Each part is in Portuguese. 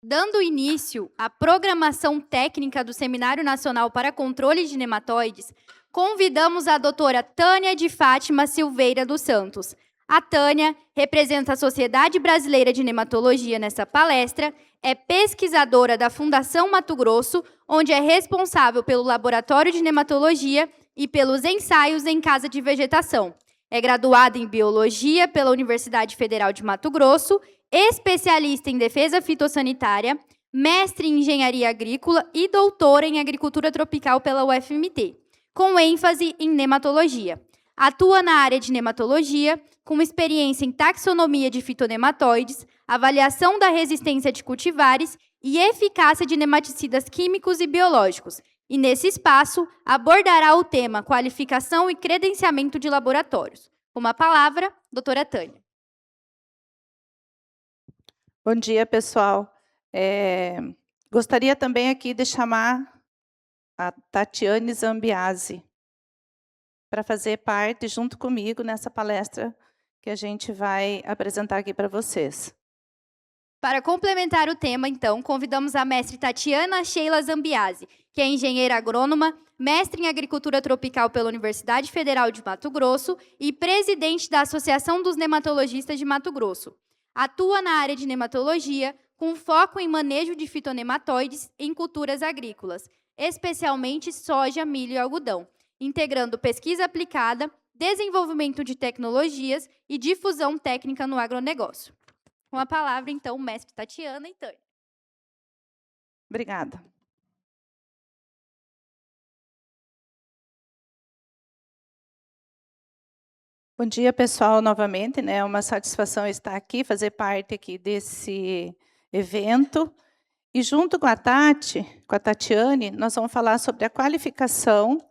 Dando início à programação técnica do Seminário Nacional para Controle de Nematóides, convidamos a doutora Tânia de Fátima Silveira dos Santos. A Tânia representa a Sociedade Brasileira de Nematologia nessa palestra, é pesquisadora da Fundação Mato Grosso, onde é responsável pelo Laboratório de Nematologia e pelos ensaios em casa de vegetação. É graduada em Biologia pela Universidade Federal de Mato Grosso, especialista em defesa fitossanitária, mestre em engenharia agrícola e doutora em agricultura tropical pela UFMT, com ênfase em nematologia. Atua na área de nematologia, com experiência em taxonomia de fitonematóides, avaliação da resistência de cultivares e eficácia de nematicidas químicos e biológicos. E, nesse espaço, abordará o tema qualificação e credenciamento de laboratórios. Com a palavra, doutora Tânia. Bom dia, pessoal. Gostaria também aqui de chamar a Tatiane Zambiase para fazer parte, junto comigo, nessa palestra que a gente vai apresentar aqui para vocês. Para complementar o tema, então, convidamos a mestre Tatiana Sheila Zambiase, que é engenheira agrônoma, mestre em agricultura tropical pela Universidade Federal de Mato Grosso e presidente da Associação dos Nematologistas de Mato Grosso. Atua na área de nematologia, com foco em manejo de fitonematóides em culturas agrícolas, especialmente soja, milho e algodão, integrando pesquisa aplicada, desenvolvimento de tecnologias e difusão técnica no agronegócio. Com a palavra, então, mestre Tatiana e Tânia. Obrigada. Bom dia, pessoal, novamente, né? É uma satisfação estar aqui, fazer parte aqui desse evento. E junto com a Tatiane, nós vamos falar sobre a qualificação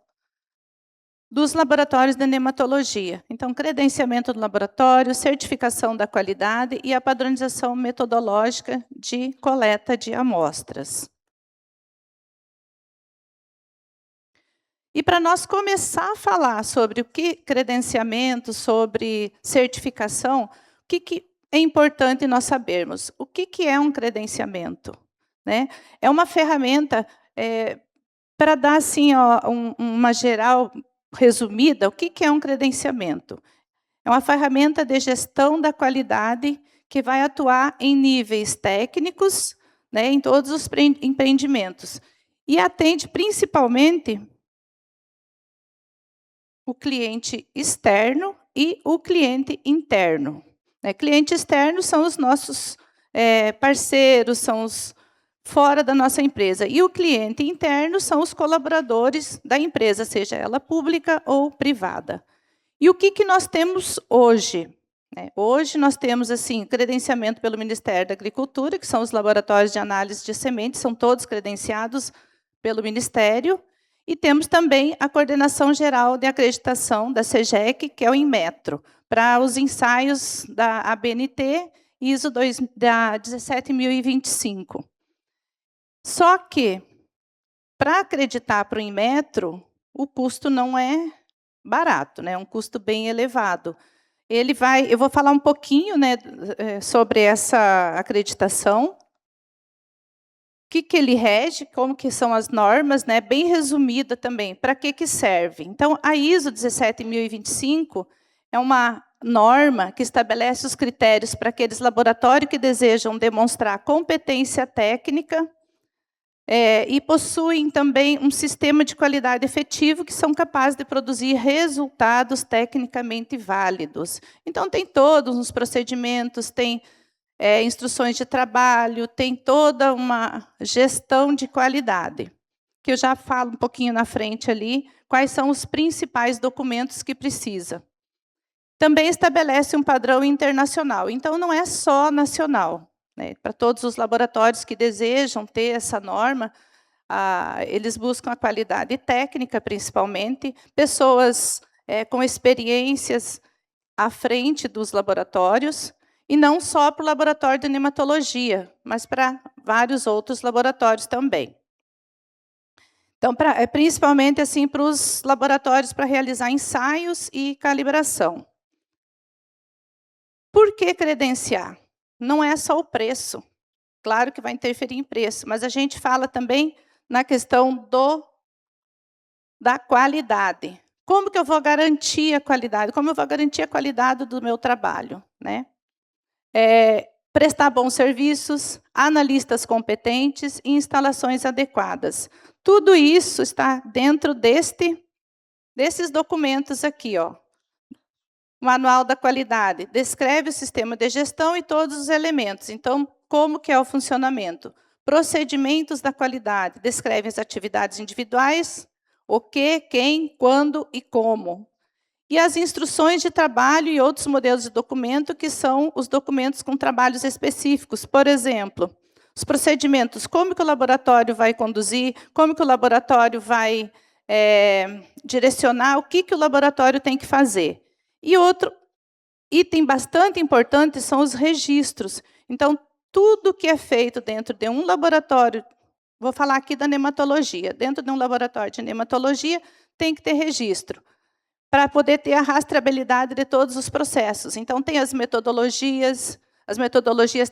dos laboratórios de nematologia. Então, credenciamento do laboratório, certificação da qualidade e a padronização metodológica de coleta de amostras. E para nós começar a falar sobre o que credenciamento, sobre certificação, o que é importante nós sabermos? O que é um credenciamento? Né? É uma ferramenta, para dar assim, uma geral resumida, o que é um credenciamento? É uma ferramenta de gestão da qualidade que vai atuar em níveis técnicos, né, em todos os empreendimentos. E atende principalmente o cliente externo e o cliente interno. Cliente externo são os nossos parceiros, são os fora da nossa empresa. E o cliente interno são os colaboradores da empresa, seja ela pública ou privada. E o que nós temos hoje? Hoje nós temos assim, credenciamento pelo Ministério da Agricultura, que são os laboratórios de análise de sementes, são todos credenciados pelo Ministério. E temos também a Coordenação Geral de Acreditação da CEGEC, que é o Inmetro, para os ensaios da ABNT ISO 17025. Só que, para acreditar para o Inmetro, o custo não é barato, né? É um custo bem elevado. Eu vou falar um pouquinho, né, sobre essa acreditação, o que ele rege, como que são as normas, né, bem resumida também, para que serve. Então, a ISO 17025 é uma norma que estabelece os critérios para aqueles laboratórios que desejam demonstrar competência técnica e possuem também um sistema de qualidade efetivo que são capazes de produzir resultados tecnicamente válidos. Então, tem todos os procedimentos, tem instruções de trabalho, tem toda uma gestão de qualidade, que eu já falo um pouquinho na frente ali, quais são os principais documentos que precisa. Também estabelece um padrão internacional, então não é só nacional. Para todos os laboratórios que desejam ter essa norma, eles buscam a qualidade técnica, principalmente, pessoas com experiências à frente dos laboratórios, e não só para o laboratório de nematologia, mas para vários outros laboratórios também. Então, principalmente assim, para os laboratórios para realizar ensaios e calibração. Por que credenciar? Não é só o preço. Claro que vai interferir em preço, mas a gente fala também na questão da qualidade. Como que eu vou garantir a qualidade? Como eu vou garantir a qualidade do meu trabalho, né? Prestar bons serviços, analistas competentes e instalações adequadas. Tudo isso está dentro desses documentos aqui, ó. Manual da qualidade descreve o sistema de gestão e todos os elementos. Então, como que é o funcionamento? Procedimentos da qualidade descrevem as atividades individuais, o que, quem, quando e como. E as instruções de trabalho e outros modelos de documento, que são os documentos com trabalhos específicos. Por exemplo, os procedimentos, como que o laboratório vai conduzir, como que o laboratório vai direcionar, o que o laboratório tem que fazer. E outro item bastante importante são os registros. Então, tudo que é feito dentro de um laboratório, vou falar aqui da nematologia, dentro de um laboratório de nematologia, tem que ter registro, para poder ter a rastreabilidade de todos os processos. Então, tem as metodologias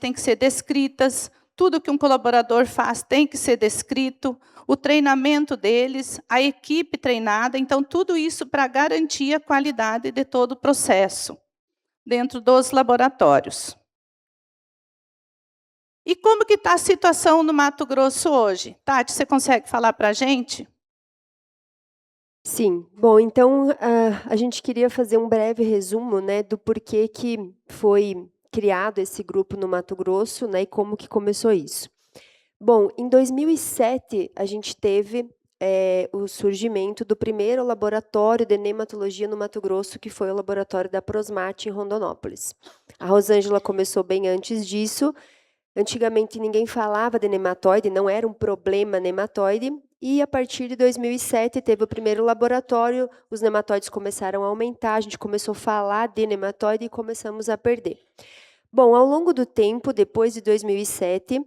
têm que ser descritas, tudo que um colaborador faz tem que ser descrito, o treinamento deles, a equipe treinada, então, tudo isso para garantir a qualidade de todo o processo dentro dos laboratórios. E como que está a situação no Mato Grosso hoje? Tati, você consegue falar para a gente? Sim. Bom, então, a gente queria fazer um breve resumo, né, do porquê que foi criado esse grupo no Mato Grosso, né, e como que começou isso. Bom, em 2007, a gente teve o surgimento do primeiro laboratório de nematologia no Mato Grosso, que foi o laboratório da Prosmate, em Rondonópolis. A Rosângela começou bem antes disso. Antigamente, ninguém falava de nematóide, não era um problema nematóide, e a partir de 2007 teve o primeiro laboratório, os nematóides começaram a aumentar, a gente começou a falar de nematóide e começamos a perder. Bom, ao longo do tempo, depois de 2007,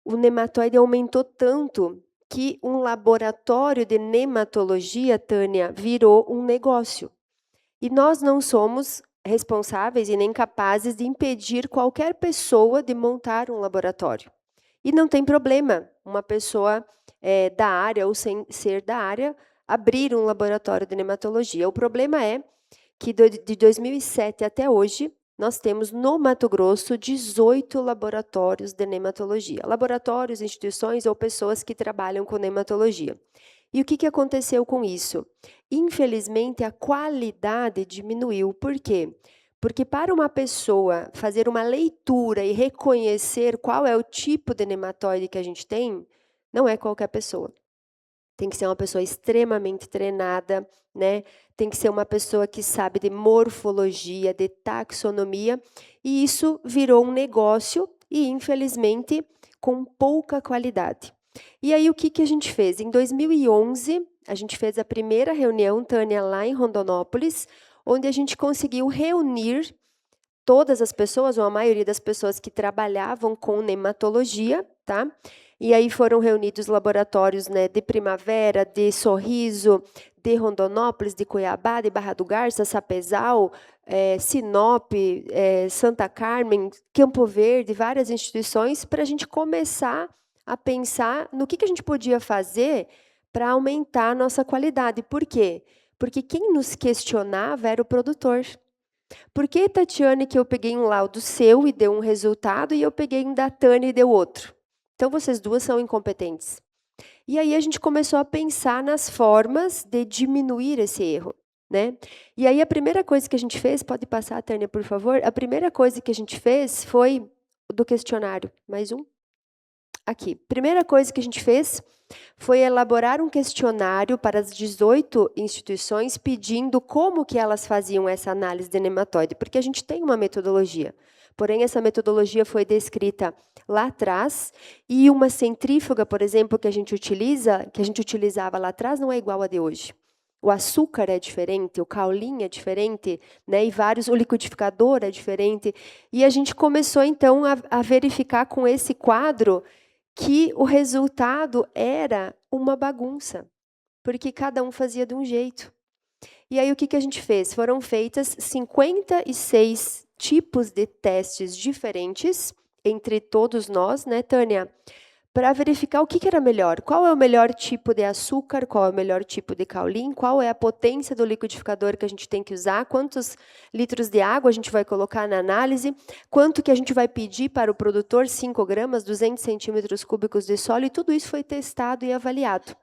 o nematóide aumentou tanto que um laboratório de nematologia, Tânia, virou um negócio. E nós não somos responsáveis e nem capazes de impedir qualquer pessoa de montar um laboratório. E não tem problema uma pessoa da área ou sem ser da área abrir um laboratório de nematologia. O problema é que de 2007 até hoje, nós temos no Mato Grosso 18 laboratórios de nematologia. Laboratórios, instituições ou pessoas que trabalham com nematologia. E o que aconteceu com isso? Infelizmente, a qualidade diminuiu. Por quê? Porque para uma pessoa fazer uma leitura e reconhecer qual é o tipo de nematóide que a gente tem, não é qualquer pessoa. Tem que ser uma pessoa extremamente treinada, né? Tem que ser uma pessoa que sabe de morfologia, de taxonomia, e isso virou um negócio e, infelizmente, com pouca qualidade. E aí, o que a gente fez? Em 2011, a gente fez a primeira reunião, Tânia, lá em Rondonópolis, onde a gente conseguiu reunir todas as pessoas, ou a maioria das pessoas que trabalhavam com nematologia, tá? E aí foram reunidos laboratórios, né, de Primavera, de Sorriso, de Rondonópolis, de Cuiabá, de Barra do Garça, Sapezal, Sinop, Santa Carmen, Campo Verde, várias instituições, para a gente começar a pensar no que a gente podia fazer para aumentar a nossa qualidade. Por quê? Porque quem nos questionava era o produtor. Por que, Tatiane, que eu peguei um laudo seu e deu um resultado e eu peguei um da Tânia e deu outro? Então, vocês duas são incompetentes. E aí a gente começou a pensar nas formas de diminuir esse erro, né? E aí a primeira coisa que a gente fez, pode passar, Tânia, por favor? A primeira coisa que a gente fez foi do questionário. Mais um? Aqui. Primeira coisa que a gente fez foi elaborar um questionário para as 18 instituições pedindo como que elas faziam essa análise de nematóide, porque a gente tem uma metodologia. Porém, essa metodologia foi descrita lá atrás e uma centrífuga, por exemplo, que a gente utilizava lá atrás, não é igual a de hoje. O açúcar é diferente, o caolin é diferente, né? E o liquidificador é diferente. E a gente começou, então, a verificar com esse quadro que o resultado era uma bagunça, porque cada um fazia de um jeito. E aí, o que a gente fez? Foram feitas 56 tipos de testes diferentes entre todos nós, né, Tânia, para verificar o que era melhor. Qual é o melhor tipo de açúcar, qual é o melhor tipo de caulin, qual é a potência do liquidificador que a gente tem que usar, quantos litros de água a gente vai colocar na análise, quanto que a gente vai pedir para o produtor, 5 gramas, 200 centímetros cúbicos de solo, e tudo isso foi testado e avaliado.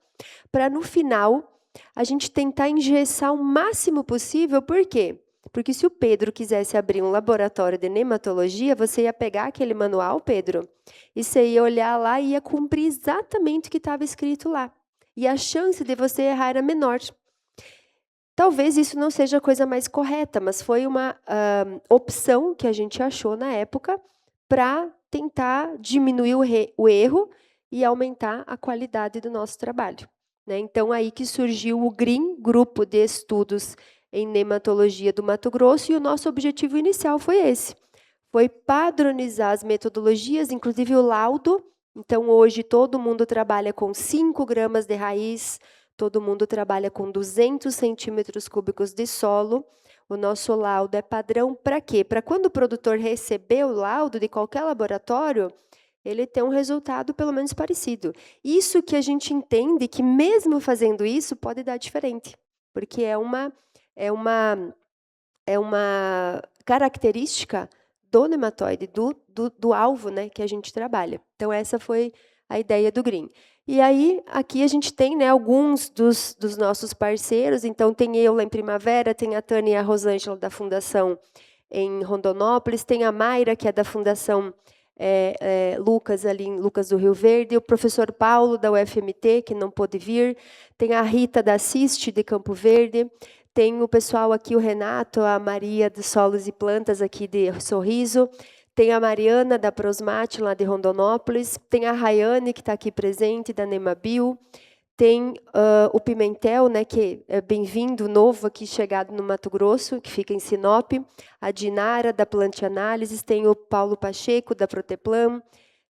Para, no final, a gente tentar engessar o máximo possível. Por quê? Porque se o Pedro quisesse abrir um laboratório de nematologia, você ia pegar aquele manual, Pedro, e você ia olhar lá e ia cumprir exatamente o que estava escrito lá. E a chance de você errar era menor. Talvez isso não seja a coisa mais correta, mas foi uma opção que a gente achou na época para tentar diminuir o erro e aumentar a qualidade do nosso trabalho, né? Então, aí que surgiu o GRIN, Grupo de Estudos em Nematologia do Mato Grosso, e o nosso objetivo inicial foi esse. Foi padronizar as metodologias, inclusive o laudo. Então, hoje, todo mundo trabalha com 5 gramas de raiz, todo mundo trabalha com 200 centímetros cúbicos de solo. O nosso laudo é padrão para quê? Para quando o produtor receber o laudo de qualquer laboratório, ele ter um resultado pelo menos parecido. Isso que a gente entende que, mesmo fazendo isso, pode dar diferente, porque é uma característica do nematóide, do alvo, né, que a gente trabalha. Então, essa foi a ideia do GRIN. E aí, aqui a gente tem, né, alguns dos nossos parceiros. Então, tem eu lá em Primavera, tem a Tânia e a Rosângela da Fundação em Rondonópolis, tem a Mayra, que é da Fundação Lucas, ali em Lucas do Rio Verde, o professor Paulo, da UFMT, que não pôde vir, tem a Rita da CIST, de Campo Verde, tem o pessoal aqui, o Renato, a Maria de Solos e Plantas, aqui de Sorriso, tem a Mariana, da Prosmate, lá de Rondonópolis, tem a Rayane, que está aqui presente, da Nemabio, tem o Pimentel, né, que é bem-vindo, novo aqui, chegado no Mato Grosso, que fica em Sinop, a Dinara, da Plant Análises, tem o Paulo Pacheco, da Proteplan,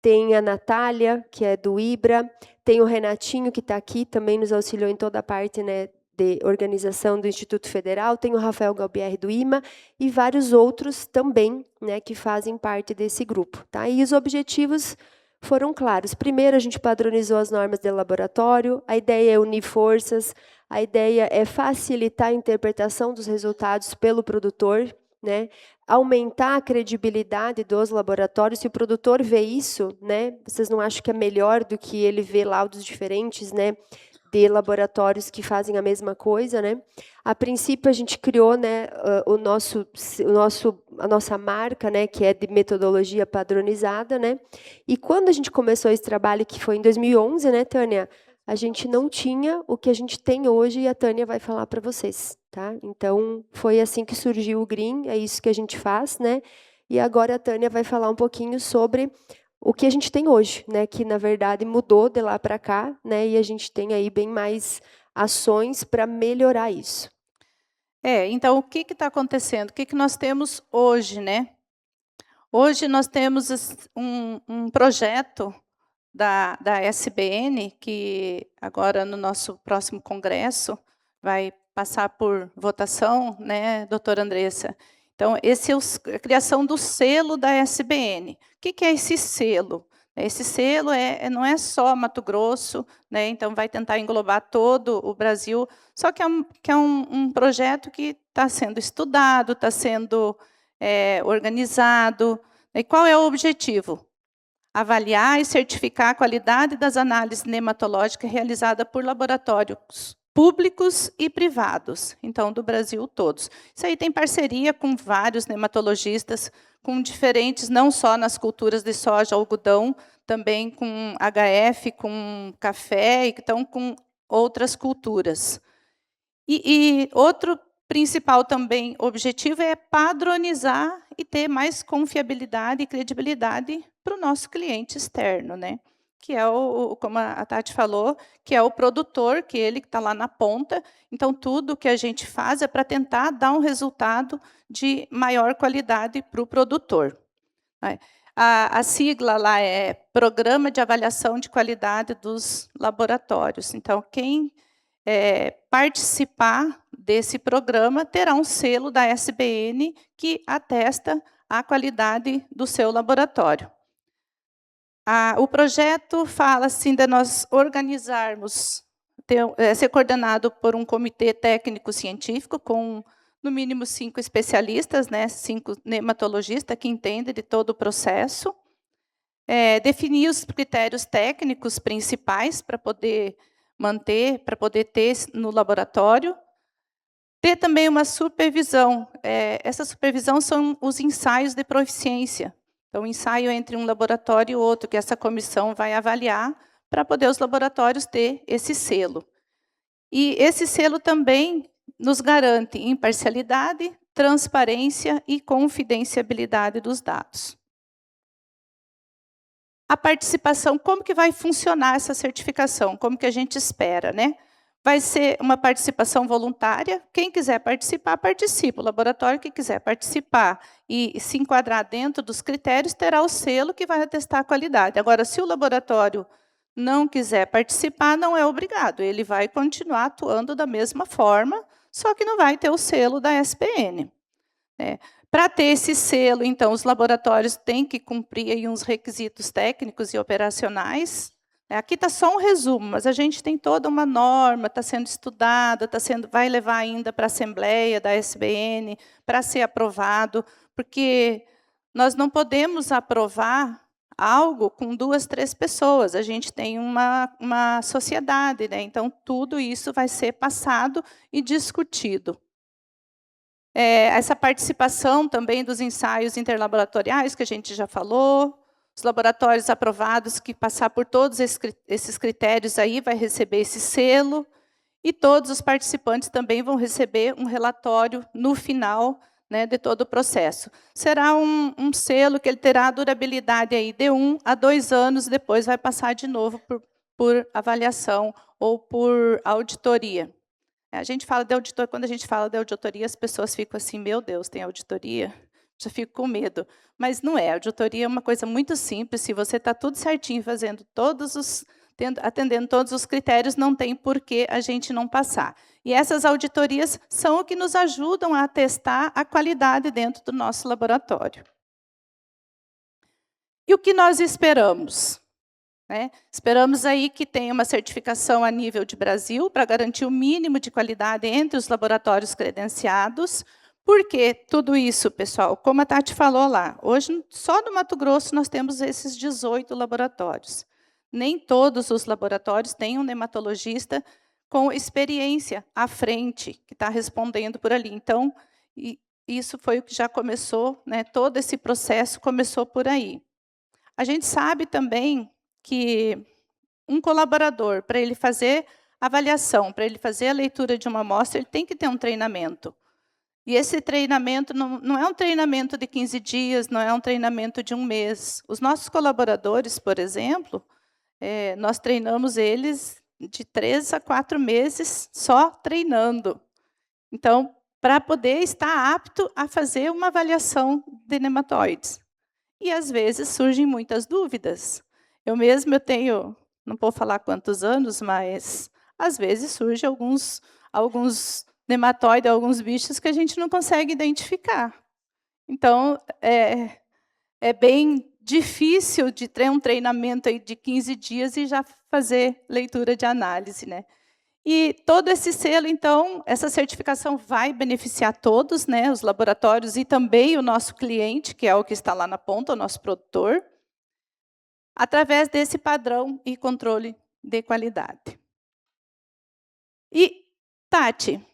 tem a Natália, que é do IBRA, tem o Renatinho, que está aqui, também nos auxiliou em toda a parte, né, de organização do Instituto Federal, tem o Rafael Galbieri, do IMA, e vários outros também, né, que fazem parte desse grupo. Tá? E os objetivos foram claros. Primeiro, a gente padronizou as normas de laboratório, a ideia é unir forças, a ideia é facilitar a interpretação dos resultados pelo produtor, né? Aumentar a credibilidade dos laboratórios. Se o produtor vê isso, né, vocês não acham que é melhor do que ele ver laudos diferentes, né, de laboratórios que fazem a mesma coisa, né? A princípio, a gente criou, né, a nossa marca, né, que é de metodologia padronizada, né? E quando a gente começou esse trabalho, que foi em 2011, né, Tânia, a gente não tinha o que a gente tem hoje, e a Tânia vai falar para vocês, tá? Então, foi assim que surgiu o GRIN, é isso que a gente faz, né? E agora a Tânia vai falar um pouquinho sobre o que a gente tem hoje, né, que na verdade mudou de lá para cá, né, e a gente tem aí bem mais ações para melhorar isso. Então, o que está acontecendo? O que nós temos hoje, né? Hoje nós temos um projeto da SBN, que agora no nosso próximo congresso vai passar por votação, né, doutora Andressa? Então, esse é a criação do selo da SBN. O que é esse selo? Esse selo não é só Mato Grosso, né? Então vai tentar englobar todo o Brasil, só que é um projeto que está sendo estudado, está sendo organizado. E qual é o objetivo? Avaliar e certificar a qualidade das análises nematológicas realizadas por laboratórios públicos e privados, então, do Brasil todos. Isso aí tem parceria com vários nematologistas, com diferentes, não só nas culturas de soja, algodão, também com HF, com café, então com outras culturas. E outro principal também objetivo é padronizar e ter mais confiabilidade e credibilidade para o nosso cliente externo, né? Que é como a Tati falou, que é o produtor, que ele está lá na ponta. Então, tudo que a gente faz é para tentar dar um resultado de maior qualidade para o produtor. A sigla lá é Programa de Avaliação de Qualidade dos Laboratórios. Então, quem participar desse programa terá um selo da SBN que atesta a qualidade do seu laboratório. O projeto fala assim de nós organizarmos, ser coordenado por um comitê técnico-científico com, no mínimo, 5 especialistas, né, 5 nematologistas que entendem de todo o processo. Definir os critérios técnicos principais para poder manter, para poder ter no laboratório. Ter também uma supervisão. Essa supervisão são os ensaios de proficiência. Então, o ensaio entre um laboratório e outro, que essa comissão vai avaliar, para poder os laboratórios ter esse selo. E esse selo também nos garante imparcialidade, transparência e confidencialidade dos dados. A participação, como que vai funcionar essa certificação? Como que a gente espera, né? Vai ser uma participação voluntária. Quem quiser participar, participa. O laboratório que quiser participar e se enquadrar dentro dos critérios, terá o selo que vai atestar a qualidade. Agora, se o laboratório não quiser participar, não é obrigado. Ele vai continuar atuando da mesma forma, só que não vai ter o selo da SBN. Para ter esse selo, então, os laboratórios têm que cumprir aí uns requisitos técnicos e operacionais. Aqui está só um resumo, mas a gente tem toda uma norma, está sendo estudada, vai levar ainda para a Assembleia da SBN para ser aprovado, porque nós não podemos aprovar algo com 2, 3 pessoas. A gente tem uma sociedade, né? Então, tudo isso vai ser passado e discutido. Essa participação também dos ensaios interlaboratoriais, que a gente já falou, os laboratórios aprovados que passar por todos esses critérios aí vai receber esse selo, e todos os participantes também vão receber um relatório no final, né, de todo o processo. Será um selo que ele terá durabilidade aí de 1 a 2 anos, depois vai passar de novo por avaliação ou por auditoria. A gente fala de auditoria, quando a gente fala de auditoria, as pessoas ficam assim, meu Deus, tem auditoria? Já fico com medo. Mas não é, a auditoria é uma coisa muito simples, se você está tudo certinho, atendendo todos os critérios, não tem por que a gente não passar. E essas auditorias são o que nos ajudam a testar a qualidade dentro do nosso laboratório. E o que nós esperamos? Esperamos aí que tenha uma certificação a nível de Brasil para garantir o mínimo de qualidade entre os laboratórios credenciados. Por que tudo isso, pessoal? Como a Tati falou lá, hoje só no Mato Grosso nós temos esses 18 laboratórios. Nem todos os laboratórios têm um nematologista com experiência à frente, que está respondendo por ali. Então, isso foi o que já começou, né? Todo esse processo começou por aí. A gente sabe também que um colaborador, para ele fazer avaliação, para ele fazer a leitura de uma amostra, ele tem que ter um treinamento. E esse treinamento não é um treinamento de 15 dias, não é um treinamento de 1 mês. Os nossos colaboradores, por exemplo, nós treinamos eles de 3 a 4 meses só treinando. Então, para poder estar apto a fazer uma avaliação de nematóides. E, às vezes, surgem muitas dúvidas. Eu tenho, não vou falar quantos anos, mas, às vezes, surgem alguns nematóides, alguns bichos que a gente não consegue identificar. Então, é bem difícil de ter um treinamento aí de 15 dias e já fazer leitura de análise, né? E todo esse selo, então, essa certificação vai beneficiar todos, né, os laboratórios e também o nosso cliente, que é o que está lá na ponta, o nosso produtor, através desse padrão e controle de qualidade. E, Tati,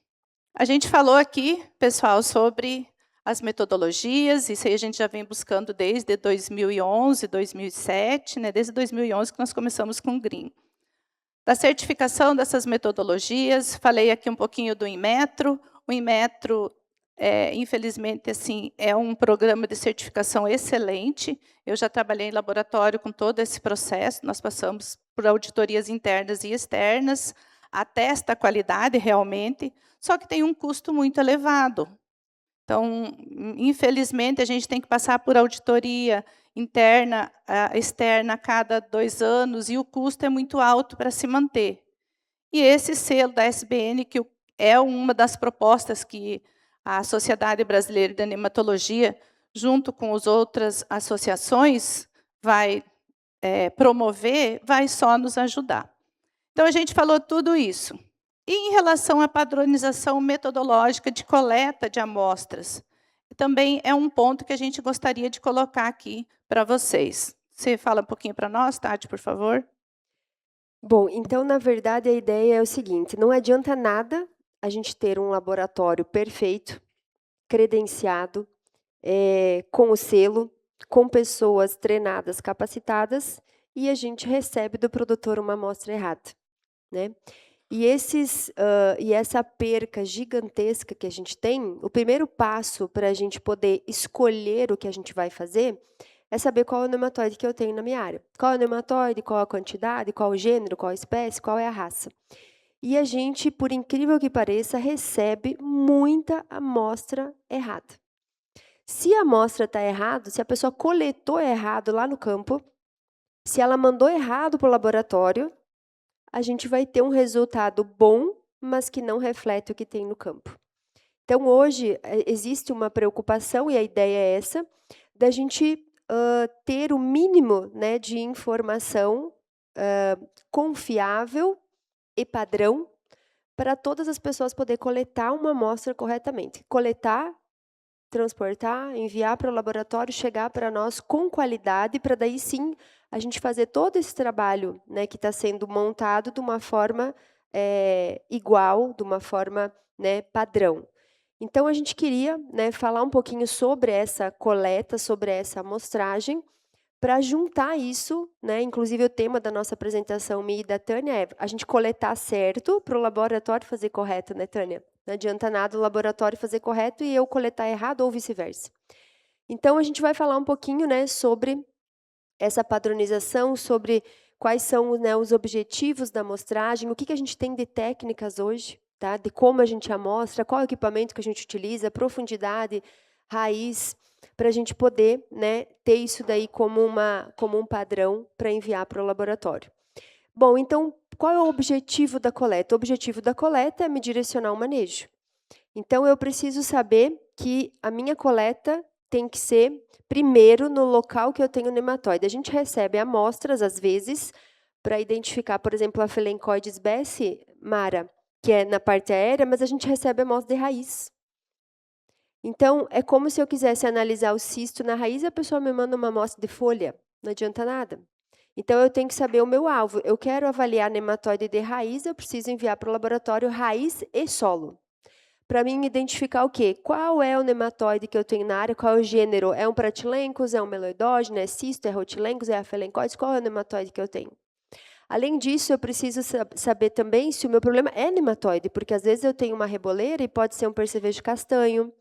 a gente falou aqui, pessoal, sobre as metodologias, isso aí a gente já vem buscando desde 2011, 2007, né, desde 2011 que nós começamos com o Green. Da certificação dessas metodologias, falei aqui um pouquinho do Inmetro. O Inmetro, infelizmente, assim, é um programa de certificação excelente. Eu já trabalhei em laboratório com todo esse processo, nós passamos por auditorias internas e externas, atesta a qualidade realmente, só que tem um custo muito elevado. Então, infelizmente, a gente tem que passar por auditoria interna, externa a cada 2 anos, e o custo é muito alto para se manter. E esse selo da SBN, que é uma das propostas que a Sociedade Brasileira de Nematologia, junto com as outras associações, vai promover, vai só nos ajudar. Então, a gente falou tudo isso. E em relação à padronização metodológica de coleta de amostras, também é um ponto que a gente gostaria de colocar aqui para vocês. Você fala um pouquinho para nós, Tati, por favor? Bom, então, na verdade, a ideia é o seguinte: não adianta nada a gente ter um laboratório perfeito, credenciado, com o selo, com pessoas treinadas, capacitadas, e a gente recebe do produtor uma amostra errada, né? E essa perca gigantesca que a gente tem, o primeiro passo para a gente poder escolher o que a gente vai fazer é saber qual é o nematóide que eu tenho na minha área. Qual é o nematóide, qual a quantidade, qual o gênero, qual a espécie, qual é a raça. E a gente, por incrível que pareça, recebe muita amostra errada. Se a amostra está errada, se a pessoa coletou errado lá no campo, se ela mandou errado para o laboratório, a gente vai ter um resultado bom, mas que não reflete o que tem no campo. Então, hoje, existe uma preocupação, e a ideia é essa, da gente ter o mínimo, né, de informação confiável e padrão para todas as pessoas poderem coletar uma amostra corretamente. Coletar, transportar, enviar para o laboratório, chegar para nós com qualidade, para daí sim a gente fazer todo esse trabalho, né, que está sendo montado de uma forma igual, de uma forma, né, padrão. Então, a gente queria, né, falar um pouquinho sobre essa coleta, sobre essa amostragem, para juntar isso, né, inclusive o tema da nossa apresentação, minha e da Tânia, é a gente coletar certo para o laboratório fazer correto, né, Tânia? Não adianta nada o laboratório fazer correto e eu coletar errado ou vice-versa. Então, a gente vai falar um pouquinho, né, sobre essa padronização, sobre quais são, né, os objetivos da amostragem, o que a gente tem de técnicas hoje, tá? De como a gente amostra, qual equipamento que a gente utiliza, profundidade, raiz, para a gente poder, né, ter isso daí como um padrão para enviar para o laboratório. Bom, então, qual é o objetivo da coleta? O objetivo da coleta é me direcionar ao manejo. Então, eu preciso saber que a minha coleta tem que ser, primeiro, no local que eu tenho nematóide. A gente recebe amostras, às vezes, para identificar, por exemplo, a Phelencoides bessi, Mara, que é na parte aérea, mas a gente recebe amostra de raiz. Então, é como se eu quisesse analisar o cisto na raiz e a pessoa me manda uma amostra de folha. Não adianta nada. Então, eu tenho que saber o meu alvo. Eu quero avaliar nematóide de raiz, eu preciso enviar para o laboratório raiz e solo. Para mim, identificar o quê? Qual é o nematóide que eu tenho na área, qual é o gênero? É um Pratylenchus, é um meloidógeno, é cisto, é Rhotilenchus, é a Phelencoides? Qual é o nematóide que eu tenho? Além disso, eu preciso saber também se o meu problema é nematóide, porque às vezes eu tenho uma reboleira e pode ser um percevejo castanho,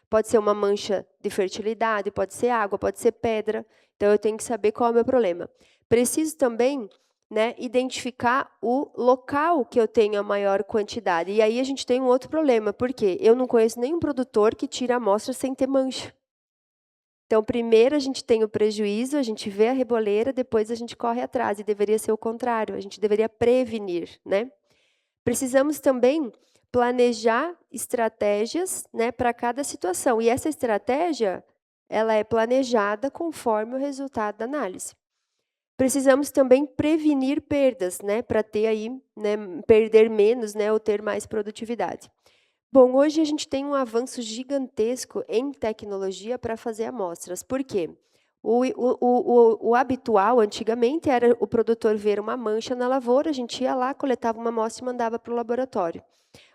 pode ser uma mancha de fertilidade, pode ser água, pode ser pedra. Então, eu tenho que saber qual é o meu problema. Preciso também, né, identificar o local que eu tenho a maior quantidade. E aí a gente tem um outro problema, porque eu não conheço nenhum produtor que tira amostra sem ter mancha. Então, primeiro a gente tem o prejuízo, a gente vê a reboleira, depois a gente corre atrás, e deveria ser o contrário, a gente deveria prevenir, né? Precisamos também planejar estratégias, né, para cada situação. E essa estratégia, ela é planejada conforme o resultado da análise. Precisamos também prevenir perdas, né, para ter aí, né, perder menos, né, ou ter mais produtividade. Bom, hoje a gente tem um avanço gigantesco em tecnologia para fazer amostras. Por quê? O habitual, antigamente, era o produtor ver uma mancha na lavoura, a gente ia lá, coletava uma amostra e mandava para o laboratório.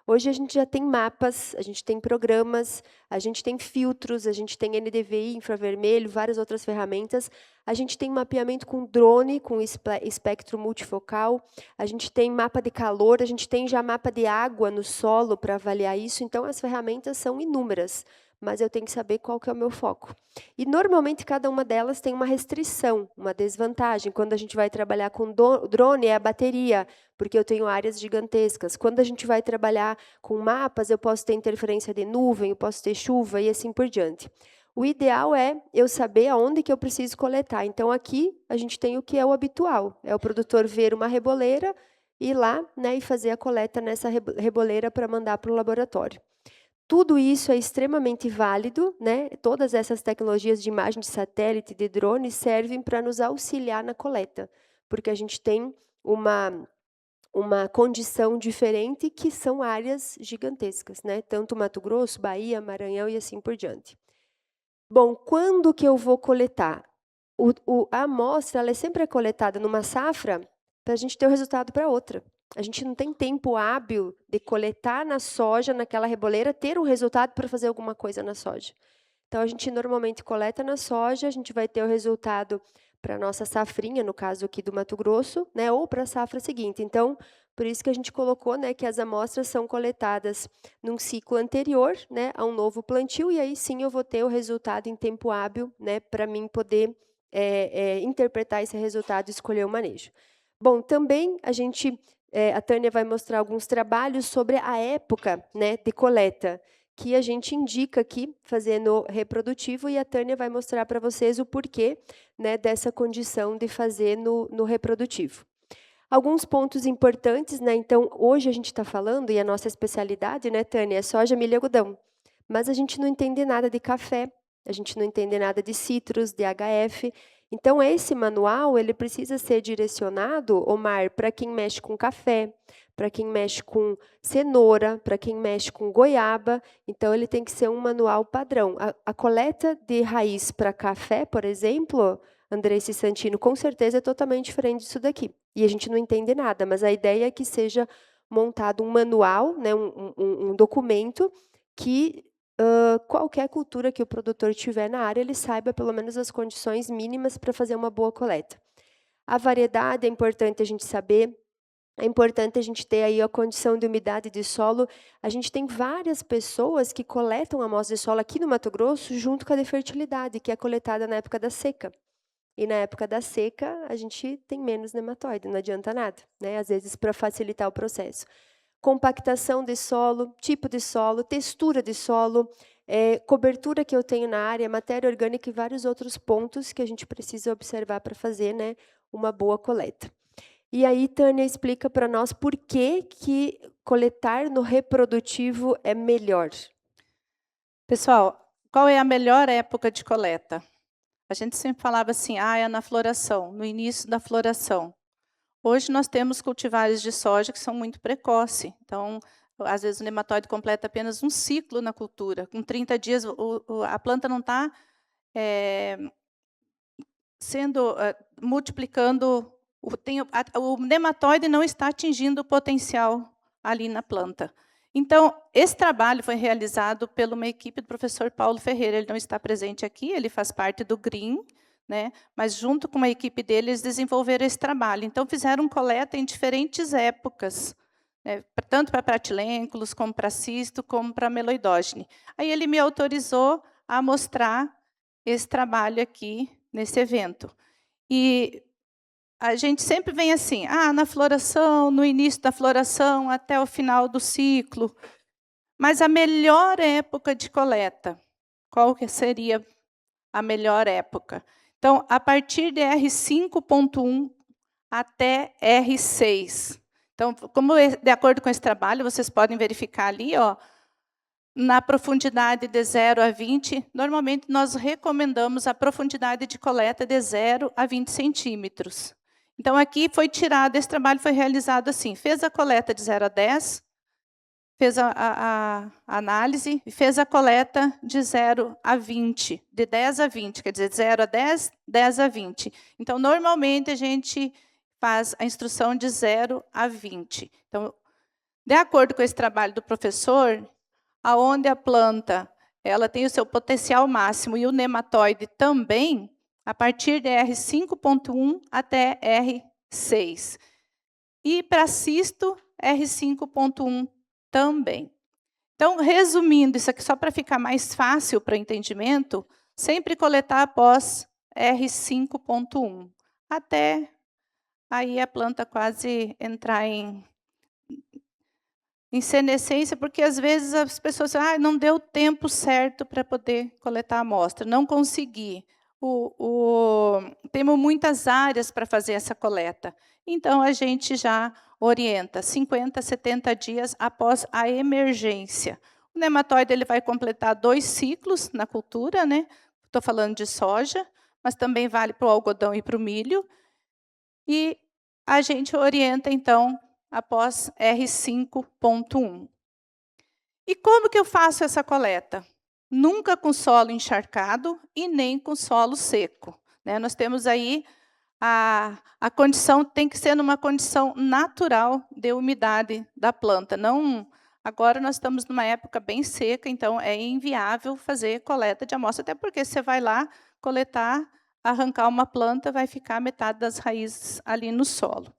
Hoje a gente já tem mapas, a gente tem programas, a gente tem filtros, a gente tem NDVI, infravermelho, várias outras ferramentas. A gente tem mapeamento com drone, com espectro multifocal. A gente tem mapa de calor, a gente tem já mapa de água no solo para avaliar isso. Então, as ferramentas são inúmeras, mas eu tenho que saber qual que é o meu foco. E, normalmente, cada uma delas tem uma restrição, uma desvantagem. Quando a gente vai trabalhar com drone, é a bateria, porque eu tenho áreas gigantescas. Quando a gente vai trabalhar com mapas, eu posso ter interferência de nuvem, eu posso ter chuva e assim por diante. O ideal é eu saber aonde que eu preciso coletar. Então, aqui, a gente tem o que é o habitual. É o produtor ver uma reboleira, ir lá, né, e fazer a coleta nessa reboleira para mandar para o laboratório. Tudo isso é extremamente válido, né? Todas essas tecnologias de imagem de satélite, de drone, servem para nos auxiliar na coleta, porque a gente tem uma condição diferente, que são áreas gigantescas, né? Tanto Mato Grosso, Bahia, Maranhão e assim por diante. Bom, quando que eu vou coletar? A amostra ela é sempre coletada numa safra para a gente ter o resultado para outra. A gente não tem tempo hábil de coletar na soja, naquela reboleira, ter um resultado para fazer alguma coisa na soja. Então, a gente normalmente coleta na soja, a gente vai ter o resultado para a nossa safrinha, no caso aqui do Mato Grosso, né, ou para a safra seguinte. Então, por isso que a gente colocou, né, que as amostras são coletadas num ciclo anterior, né, a um novo plantio, e aí sim eu vou ter o resultado em tempo hábil, né, para mim poder interpretar esse resultado e escolher o manejo. Bom, também a Tânia vai mostrar alguns trabalhos sobre a época, né, de coleta, que a gente indica aqui, fazendo reprodutivo, e a Tânia vai mostrar para vocês o porquê, né, dessa condição de fazer no reprodutivo. Alguns pontos importantes, né? Então, hoje a gente está falando, e a nossa especialidade, né, Tânia, é soja, milho e algodão. Mas a gente não entende nada de café, a gente não entende nada de citros, de HF. Então, esse manual ele precisa ser direcionado, Omar, para quem mexe com café, para quem mexe com cenoura, para quem mexe com goiaba. Então, ele tem que ser um manual padrão. A coleta de raiz para café, por exemplo, Andressa e Santino, com certeza é totalmente diferente disso daqui. E a gente não entende nada, mas a ideia é que seja montado um manual, né, um documento que qualquer cultura que o produtor tiver na área, ele saiba pelo menos as condições mínimas para fazer uma boa coleta. A variedade é importante a gente saber, é importante a gente ter aí a condição de umidade de solo. A gente tem várias pessoas que coletam amostra de solo aqui no Mato Grosso junto com a de fertilidade, que é coletada na época da seca. E na época da seca, a gente tem menos nematóide, não adianta nada, né? Às vezes, para facilitar o processo. Compactação de solo, tipo de solo, textura de solo, cobertura que eu tenho na área, matéria orgânica e vários outros pontos que a gente precisa observar para fazer, né, uma boa coleta. E aí, Tânia explica para nós por que coletar no reprodutivo é melhor. Pessoal, qual é a melhor época de coleta? A gente sempre falava assim, é na floração, no início da floração. Hoje nós temos cultivares de soja que são muito precoces. Então, às vezes o nematóide completa apenas um ciclo na cultura. Com 30 dias, a planta não está multiplicando, o nematóide não está atingindo o potencial ali na planta. Então, esse trabalho foi realizado por uma equipe do professor Paulo Ferreira. Ele não está presente aqui, ele faz parte do GRIN, né? Mas, junto com a equipe dele, eles desenvolveram esse trabalho. Então, fizeram coleta em diferentes épocas, né? Tanto para pratilênculos, como para cisto, como para meloidógene. Aí, ele me autorizou a mostrar esse trabalho aqui, nesse evento. E a gente sempre vem assim, na floração, no início da floração, até o final do ciclo. Mas a melhor época de coleta, qual que seria a melhor época? Então, a partir de R5.1 até R6. Então, de acordo com esse trabalho, vocês podem verificar ali, na profundidade de 0 a 20, normalmente nós recomendamos a profundidade de coleta de 0 a 20 centímetros. Então, aqui foi tirado, esse trabalho foi realizado assim, fez a coleta de 0 a 10, fez a análise e fez a coleta de 0 a 20, de 10 a 20, quer dizer, de 0 a 10, 10 a 20. Então, normalmente, a gente faz a instrução de 0 a 20. Então, de acordo com esse trabalho do professor, aonde a planta ela tem o seu potencial máximo e o nematóide também, a partir de R5.1 até R6. E para cisto, R5.1 também. Então, resumindo, isso aqui só para ficar mais fácil para o entendimento, sempre coletar após R5.1, até aí a planta quase entrar em senescência, porque às vezes as pessoas dizem, não deu tempo certo para poder coletar a amostra, não consegui. Temos muitas áreas para fazer essa coleta. Então, a gente já orienta 50, 70 dias após a emergência. O nematóide ele vai completar 2 ciclos na cultura, né? Estou falando de soja, mas também vale para o algodão e para o milho. E a gente orienta, então, após R5.1. E como que eu faço essa coleta? Nunca com solo encharcado e nem com solo seco, né? Nós temos aí a condição, tem que ser numa condição natural de umidade da planta. Não, agora nós estamos numa época bem seca, então é inviável fazer coleta de amostra, até porque você vai lá coletar, arrancar uma planta, vai ficar metade das raízes ali no solo.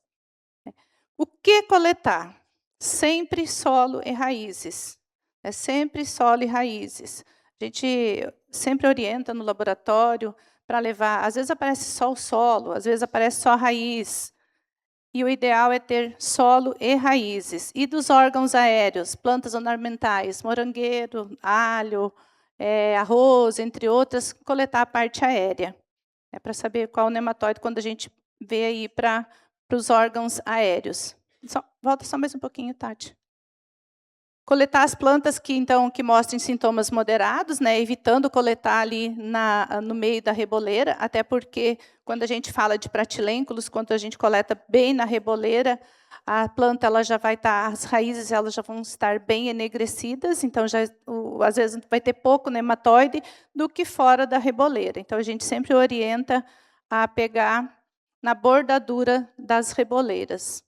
O que coletar? Sempre solo e raízes. É sempre solo e raízes. A gente sempre orienta no laboratório para levar. Às vezes aparece só o solo, às vezes aparece só a raiz. E o ideal é ter solo e raízes. E dos órgãos aéreos, plantas ornamentais, morangueiro, alho, arroz, entre outras, coletar a parte aérea. É para saber qual o nematóide quando a gente vê aí para os órgãos aéreos. Volta só mais um pouquinho, Tati. Coletar as plantas que mostrem sintomas moderados, né, evitando coletar ali no meio da reboleira, até porque quando a gente fala de pratilênculos, quando a gente coleta bem na reboleira, a planta ela já vai estar, as raízes elas já vão estar bem enegrecidas, então às vezes vai ter pouco nematóide do que fora da reboleira. Então a gente sempre orienta a pegar na bordadura das reboleiras.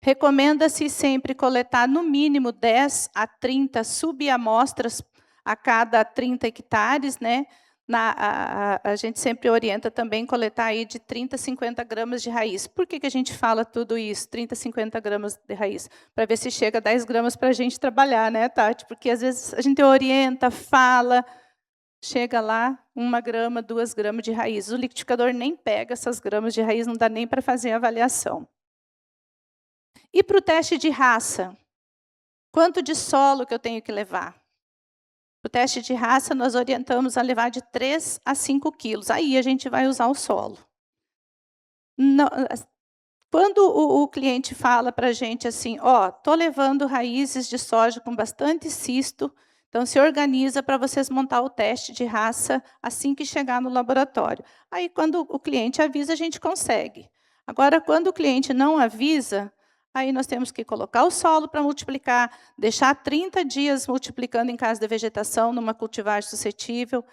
Recomenda-se sempre coletar no mínimo 10 a 30 subamostras a cada 30 hectares, né? A gente sempre orienta também coletar aí de 30 a 50 gramas de raiz. Por que a gente fala tudo isso, 30 a 50 gramas de raiz? Para ver se chega a 10 gramas para a gente trabalhar, né, Tati? Porque às vezes a gente orienta, fala, chega lá 1 grama, 2 gramas de raiz. O liquidificador nem pega essas gramas de raiz, não dá nem para fazer a avaliação. E para o teste de raça? Quanto de solo que eu tenho que levar? Para o teste de raça, nós orientamos a levar de 3 a 5 quilos. Aí a gente vai usar o solo. Não, quando o cliente fala para a gente assim, estou levando raízes de soja com bastante cisto, então se organiza para vocês montar o teste de raça assim que chegar no laboratório. Aí, quando o cliente avisa, a gente consegue. Agora, quando o cliente não avisa, aí nós temos que colocar o solo para multiplicar, deixar 30 dias multiplicando em caso de vegetação, numa cultivar suscetível,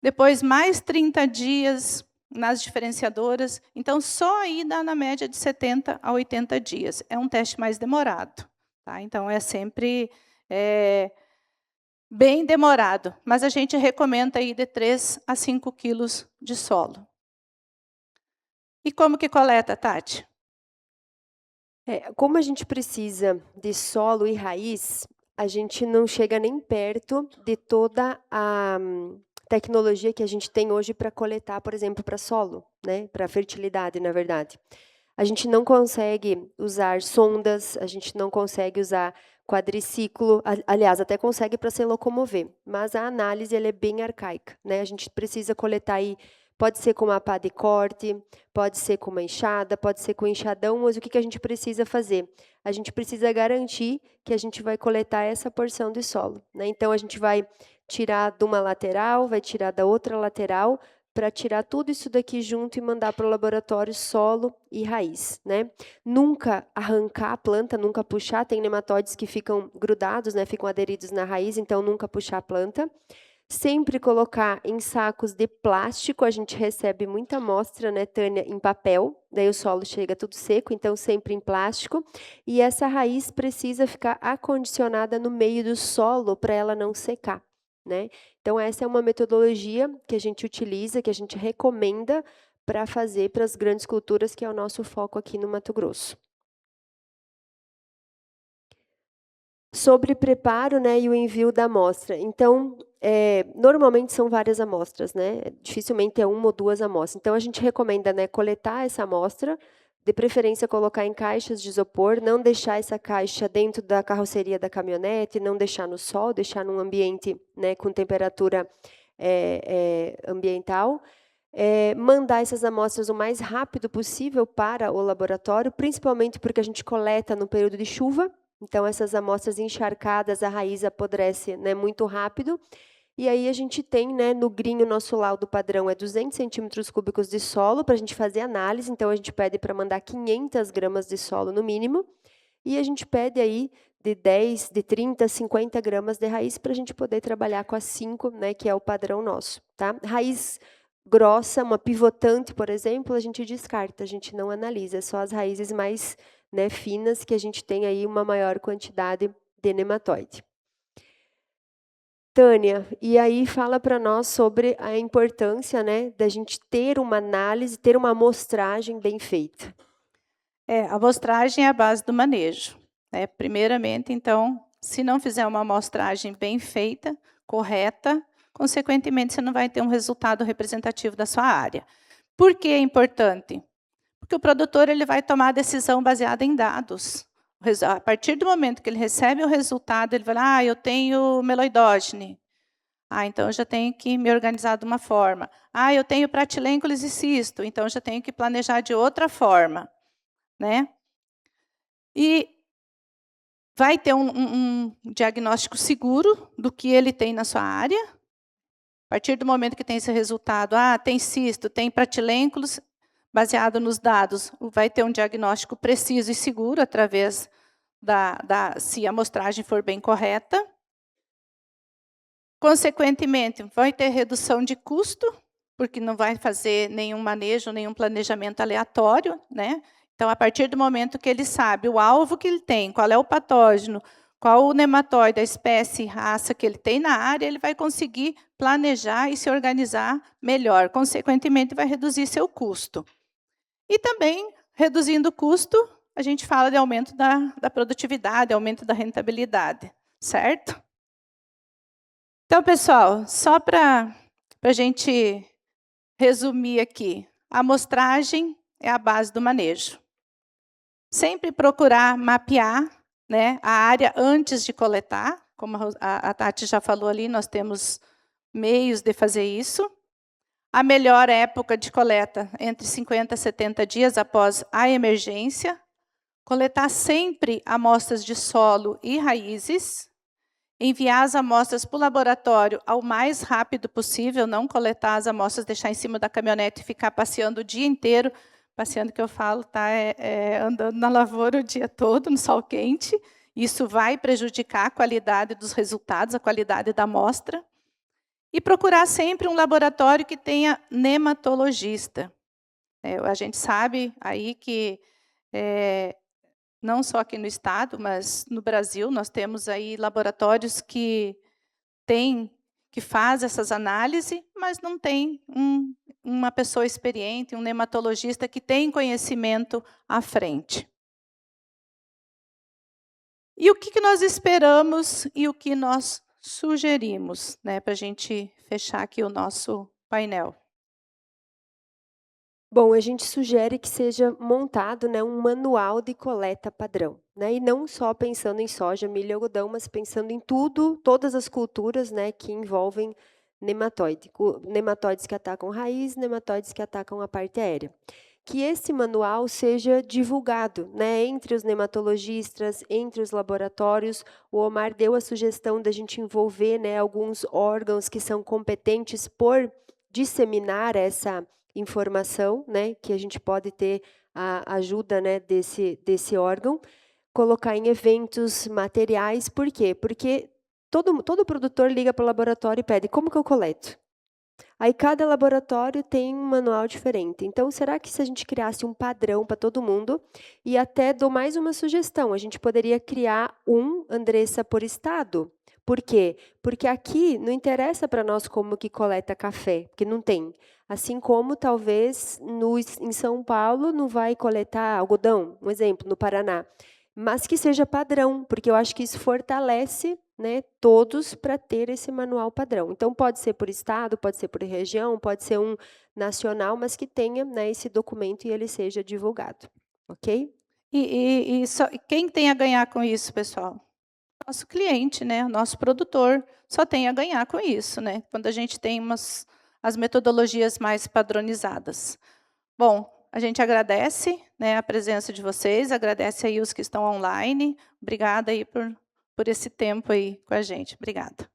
depois mais 30 dias nas diferenciadoras. Então, só aí dá na média de 70 a 80 dias. É um teste mais demorado. Tá? Então, é sempre bem demorado, mas a gente recomenda aí de 3 a 5 quilos de solo. E como que coleta, Tati? Como a gente precisa de solo e raiz, a gente não chega nem perto de toda a tecnologia que a gente tem hoje para coletar, por exemplo, para solo, né? Para fertilidade, na verdade. A gente não consegue usar sondas, a gente não consegue usar quadriciclo, aliás, até consegue para se locomover, mas a análise ela é bem arcaica, né? A gente precisa coletar aí, pode ser com uma pá de corte, pode ser com uma enxada, pode ser com enxadão, mas o que a gente precisa fazer? A gente precisa garantir que a gente vai coletar essa porção de solo, né? Então, a gente vai tirar de uma lateral, vai tirar da outra lateral, para tirar tudo isso daqui junto e mandar para o laboratório solo e raiz, né? Nunca arrancar a planta, nunca puxar, tem nematóides que ficam grudados, né? Ficam aderidos na raiz, então nunca puxar a planta. Sempre colocar em sacos de plástico, a gente recebe muita amostra, né, Tânia, em papel, daí o solo chega tudo seco, então sempre em plástico. E essa raiz precisa ficar acondicionada no meio do solo para ela não secar, né? Então, essa é uma metodologia que a gente utiliza, que a gente recomenda para fazer para as grandes culturas, que é o nosso foco aqui no Mato Grosso. Sobre preparo, né, e o envio da amostra. Então, normalmente são várias amostras, né? Dificilmente é 1 ou 2 amostras. Então, a gente recomenda, né, coletar essa amostra, de preferência colocar em caixas de isopor, não deixar essa caixa dentro da carroceria da caminhonete, não deixar no sol, deixar num ambiente, né, com temperatura ambiental. Mandar essas amostras o mais rápido possível para o laboratório, principalmente porque a gente coleta no período de chuva, Então, essas amostras encharcadas, a raiz apodrece, né, muito rápido. E aí a gente tem, né, no GRIN, o nosso laudo padrão é 200 centímetros cúbicos de solo para a gente fazer análise. Então, a gente pede para mandar 500 gramas de solo no mínimo. E a gente pede aí de 10, de 30, 50 gramas de raiz para a gente poder trabalhar com a 5, né, que é o padrão nosso, tá? Raiz grossa, uma pivotante, por exemplo, a gente descarta, a gente não analisa, é só as raízes mais, né, finas que a gente tem aí uma maior quantidade de nematóide. Tânia, e aí fala para nós sobre a importância, né, da gente ter uma análise, ter uma amostragem bem feita. A amostragem é a base do manejo, né? Primeiramente, então, se não fizer uma amostragem bem feita, correta, consequentemente, você não vai ter um resultado representativo da sua área. Por que é importante? Porque o produtor ele vai tomar a decisão baseada em dados. A partir do momento que ele recebe o resultado, ele vai lá, eu tenho meloidógene. Então eu já tenho que me organizar de uma forma. Eu tenho pratilênculo e cisto, então eu já tenho que planejar de outra forma, né? E vai ter um diagnóstico seguro do que ele tem na sua área. A partir do momento que tem esse resultado, tem cisto, tem pratilênculos, baseado nos dados, vai ter um diagnóstico preciso e seguro através se a amostragem for bem correta. Consequentemente, vai ter redução de custo, porque não vai fazer nenhum manejo, nenhum planejamento aleatório, né? Então, a partir do momento que ele sabe o alvo que ele tem, qual é o patógeno, qual o nematóide, a espécie, raça que ele tem na área, ele vai conseguir planejar e se organizar melhor. Consequentemente, vai reduzir seu custo. E também, reduzindo o custo, a gente fala de aumento da produtividade, aumento da rentabilidade, certo? Então, pessoal, só para a gente resumir aqui, a amostragem é a base do manejo. Sempre procurar mapear, né, a área antes de coletar, como a Tati já falou ali, nós temos meios de fazer isso. A melhor época de coleta, entre 50 e 70 dias após a emergência. Coletar sempre amostras de solo e raízes. Enviar as amostras para o laboratório ao mais rápido possível, não coletar as amostras, deixar em cima da caminhonete e ficar passeando o dia inteiro. Passeando que eu falo, tá? Andando na lavoura o dia todo, no sol quente. Isso vai prejudicar a qualidade dos resultados, a qualidade da amostra. E procurar sempre um laboratório que tenha nematologista. A gente sabe aí que, não só aqui no estado, mas no Brasil, nós temos aí laboratórios que fazem essas análises, mas não tem uma pessoa experiente, um nematologista que tem conhecimento à frente. E o que nós esperamos e o que nós sugerimos, né, para a gente fechar aqui o nosso painel? Bom, a gente sugere que seja montado, né, um manual de coleta padrão, né, e não só pensando em soja, milho e algodão, mas pensando em todas as culturas, né, que envolvem nematóide, nematóides que atacam raiz, nematóides que atacam a parte aérea. Que esse manual seja divulgado, né, entre os nematologistas, entre os laboratórios. O Omar deu a sugestão da gente envolver, né, alguns órgãos que são competentes por disseminar essa informação, né, que a gente pode ter a ajuda, né, desse órgão, colocar em eventos, materiais. Por quê? Porque todo produtor liga para o laboratório e pede, como que eu coleto? Aí cada laboratório tem um manual diferente. Então, será que se a gente criasse um padrão para todo mundo, e até dou mais uma sugestão, a gente poderia criar Andressa, por estado. Por quê? Porque aqui não interessa para nós como que coleta café, porque não tem. Assim como talvez em São Paulo não vai coletar algodão, um exemplo, no Paraná. Mas que seja padrão, porque eu acho que isso fortalece, né, todos para ter esse manual padrão. Então, pode ser por estado, pode ser por região, pode ser um nacional, mas que tenha, né, esse documento e ele seja divulgado, ok? E quem tem a ganhar com isso, pessoal? Nosso cliente, né, nosso produtor, só tem a ganhar com isso, né, quando a gente tem as metodologias mais padronizadas. Bom, a gente agradece, né, a presença de vocês, agradece aí os que estão online. Obrigada aí por esse tempo aí com a gente. Obrigada.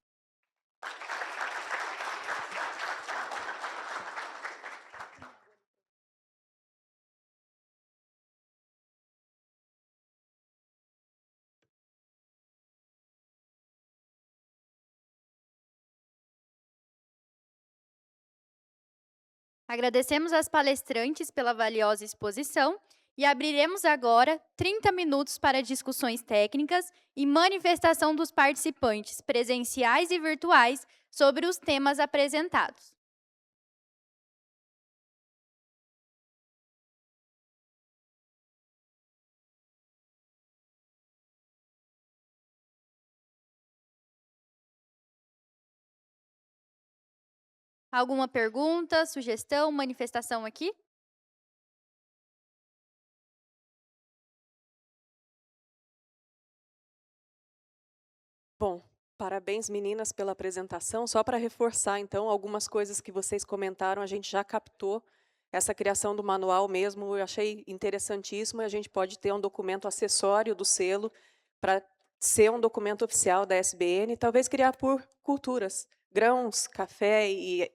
Agradecemos às palestrantes pela valiosa exposição e abriremos agora 30 minutos para discussões técnicas e manifestação dos participantes, presenciais e virtuais, sobre os temas apresentados. Alguma pergunta, sugestão, manifestação aqui? Bom, parabéns, meninas, pela apresentação. Só para reforçar, então, algumas coisas que vocês comentaram, a gente já captou. Essa criação do manual mesmo, eu achei interessantíssimo, e a gente pode ter um documento acessório do selo para ser um documento oficial da SBN, e talvez criar por culturas, grãos, café e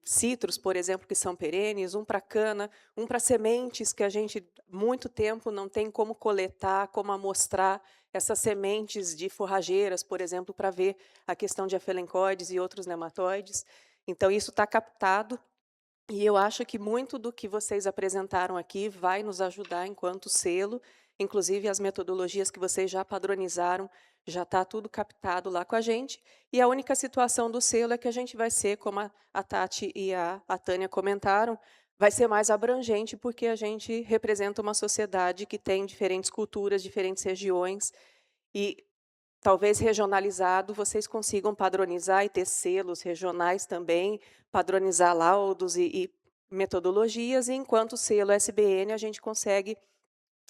citros, por exemplo, que são perenes, um para cana, um para sementes, que a gente, muito tempo, não tem como coletar, como amostrar essas sementes de forrageiras, por exemplo, para ver a questão de afelencoides e outros nematóides. Então, isso está captado, e eu acho que muito do que vocês apresentaram aqui vai nos ajudar enquanto selo, inclusive as metodologias que vocês já padronizaram, já está tudo captado lá com a gente, e a única situação do selo é que a gente vai ser, como a Tati e a Tânia comentaram, vai ser mais abrangente, porque a gente representa uma sociedade que tem diferentes culturas, diferentes regiões, e talvez regionalizado vocês consigam padronizar e ter selos regionais também, padronizar laudos e metodologias, e enquanto selo SBN a gente consegue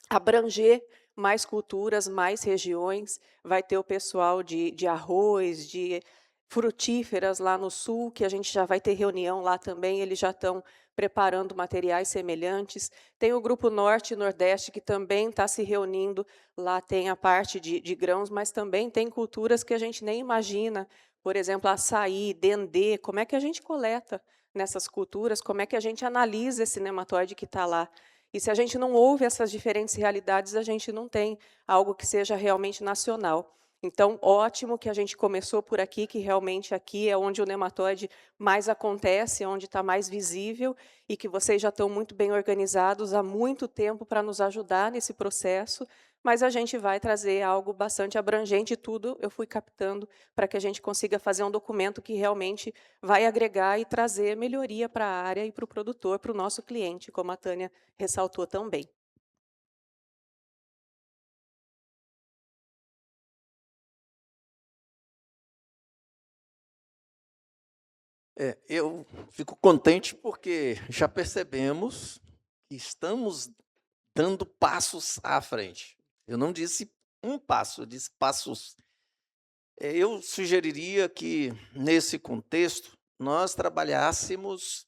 abranger mais culturas, mais regiões. Vai ter o pessoal de arroz, de frutíferas lá no sul, que a gente já vai ter reunião lá também, eles já estão preparando materiais semelhantes. Tem o Grupo Norte e Nordeste, que também está se reunindo, lá tem a parte de grãos, mas também tem culturas que a gente nem imagina, por exemplo, açaí, dendê, como é que a gente coleta nessas culturas, como é que a gente analisa esse nematóide que está lá. E se a gente não ouve essas diferentes realidades, a gente não tem algo que seja realmente nacional. Então, ótimo que a gente começou por aqui, que realmente aqui é onde o nematóide mais acontece, onde está mais visível, e que vocês já estão muito bem organizados há muito tempo para nos ajudar nesse processo, mas a gente vai trazer algo bastante abrangente, e tudo eu fui captando para que a gente consiga fazer um documento que realmente vai agregar e trazer melhoria para a área e para o produtor, para o nosso cliente, como a Tânia ressaltou também. Eu fico contente porque já percebemos que estamos dando passos à frente. Eu não disse um passo, eu disse passos. Eu sugeriria que, nesse contexto, nós trabalhássemos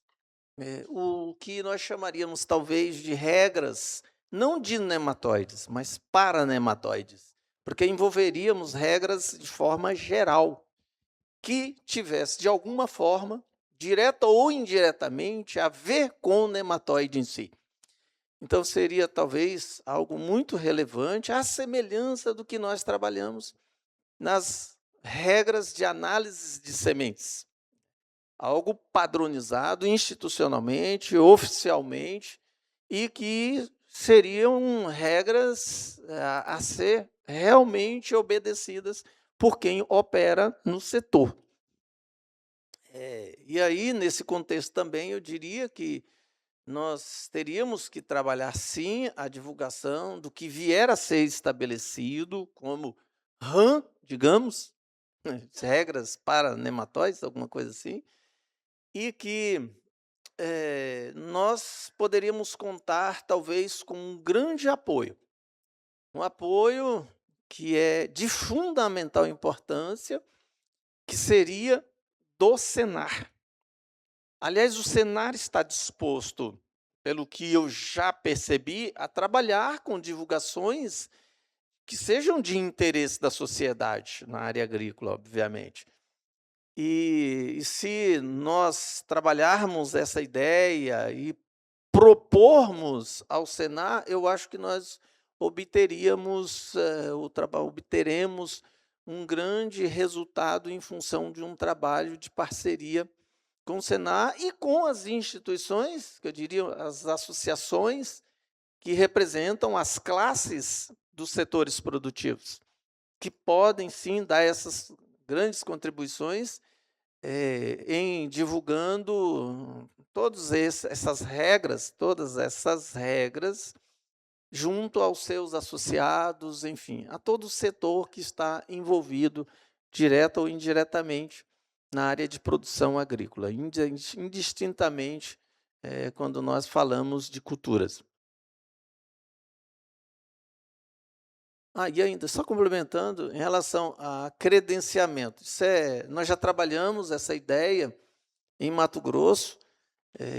o que nós chamaríamos, talvez, de regras, não de nematóides, mas para nematóides, porque envolveríamos regras de forma geral, que tivesse, de alguma forma, direta ou indiretamente, a ver com o nematóide em si. Então, seria talvez algo muito relevante, à semelhança do que nós trabalhamos nas regras de análise de sementes. Algo padronizado institucionalmente, oficialmente, e que seriam regras a ser realmente obedecidas por quem opera no setor. E aí, nesse contexto também, eu diria que nós teríamos que trabalhar, sim, a divulgação do que vier a ser estabelecido como RAM, digamos, regras para nematóides, alguma coisa assim, e que nós poderíamos contar, talvez, com um grande apoio. Um apoio que é de fundamental importância, que seria do Senar. Aliás, o Senar está disposto pelo que eu já percebi, a trabalhar com divulgações que sejam de interesse da sociedade, na área agrícola, obviamente. E se nós trabalharmos essa ideia e propormos ao Senar, eu acho que nós obteremos um grande resultado em função de um trabalho de parceria com o Senar e com as instituições, que eu diria as associações que representam as classes dos setores produtivos, que podem sim dar essas grandes contribuições em divulgando todas essas regras junto aos seus associados, enfim, a todo o setor que está envolvido, direta ou indiretamente, na área de produção agrícola, indistintamente quando nós falamos de culturas. E ainda, só complementando, em relação a credenciamento, nós já trabalhamos essa ideia em Mato Grosso,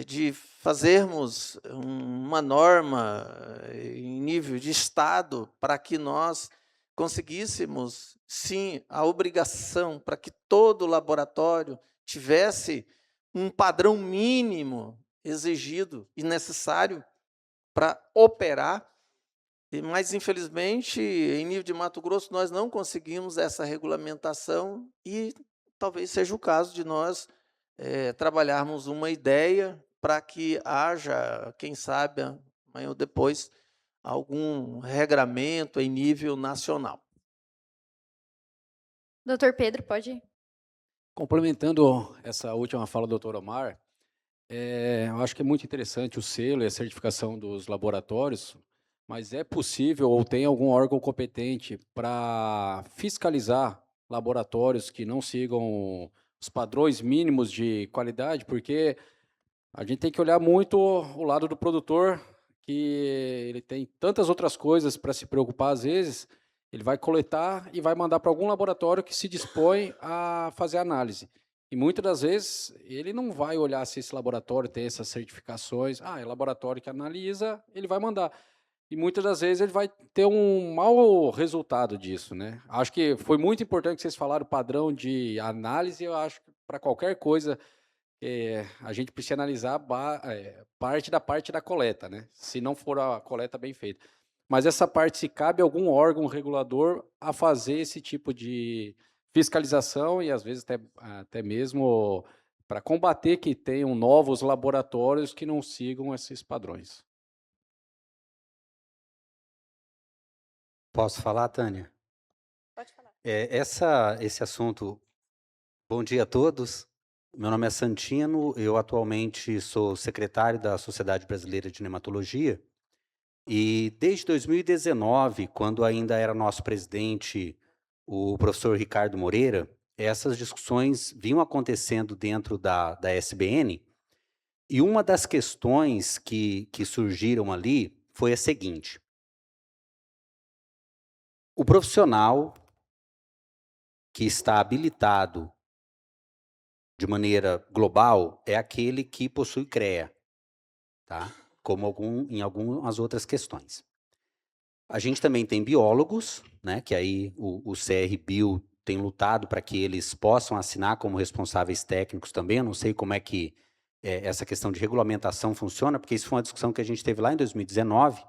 de fazermos uma norma em nível de Estado para que nós conseguíssemos, sim, a obrigação para que todo laboratório tivesse um padrão mínimo exigido e necessário para operar. Mas, infelizmente, em nível de Mato Grosso, nós não conseguimos essa regulamentação e talvez seja o caso de nós trabalharmos uma ideia para que haja, quem sabe, amanhã ou depois, algum regramento em nível nacional. Doutor Pedro, pode ir. Complementando essa última fala do Dr. Omar, eu acho que é muito interessante o selo e a certificação dos laboratórios, mas é possível ou tem algum órgão competente para fiscalizar laboratórios que não sigam os padrões mínimos de qualidade? Porque a gente tem que olhar muito o lado do produtor, que ele tem tantas outras coisas para se preocupar, às vezes, ele vai coletar e vai mandar para algum laboratório que se dispõe a fazer análise. E muitas das vezes ele não vai olhar se esse laboratório tem essas certificações. É laboratório que analisa, ele vai mandar. E muitas das vezes ele vai ter um mau resultado disso, né? Acho que foi muito importante que vocês falaram o padrão de análise. Eu acho que para qualquer coisa a gente precisa analisar parte da coleta, né? Se não for a coleta bem feita. Mas essa parte, se cabe algum órgão regulador a fazer esse tipo de fiscalização e, às vezes, até mesmo para combater que tenham novos laboratórios que não sigam esses padrões. Posso falar, Tânia? Pode falar. Esse assunto... Bom dia a todos. Meu nome é Santino, eu atualmente sou secretário da Sociedade Brasileira de Nematologia e desde 2019, quando ainda era nosso presidente o professor Ricardo Moreira, essas discussões vinham acontecendo dentro da SBN e uma das questões que surgiram ali foi a seguinte: o profissional que está habilitado de maneira global é aquele que possui CREA, tá? Como em algumas outras questões. A gente também tem biólogos, né, que aí o CRBio tem lutado para que eles possam assinar como responsáveis técnicos também. Eu não sei como é que essa questão de regulamentação funciona, porque isso foi uma discussão que a gente teve lá em 2019.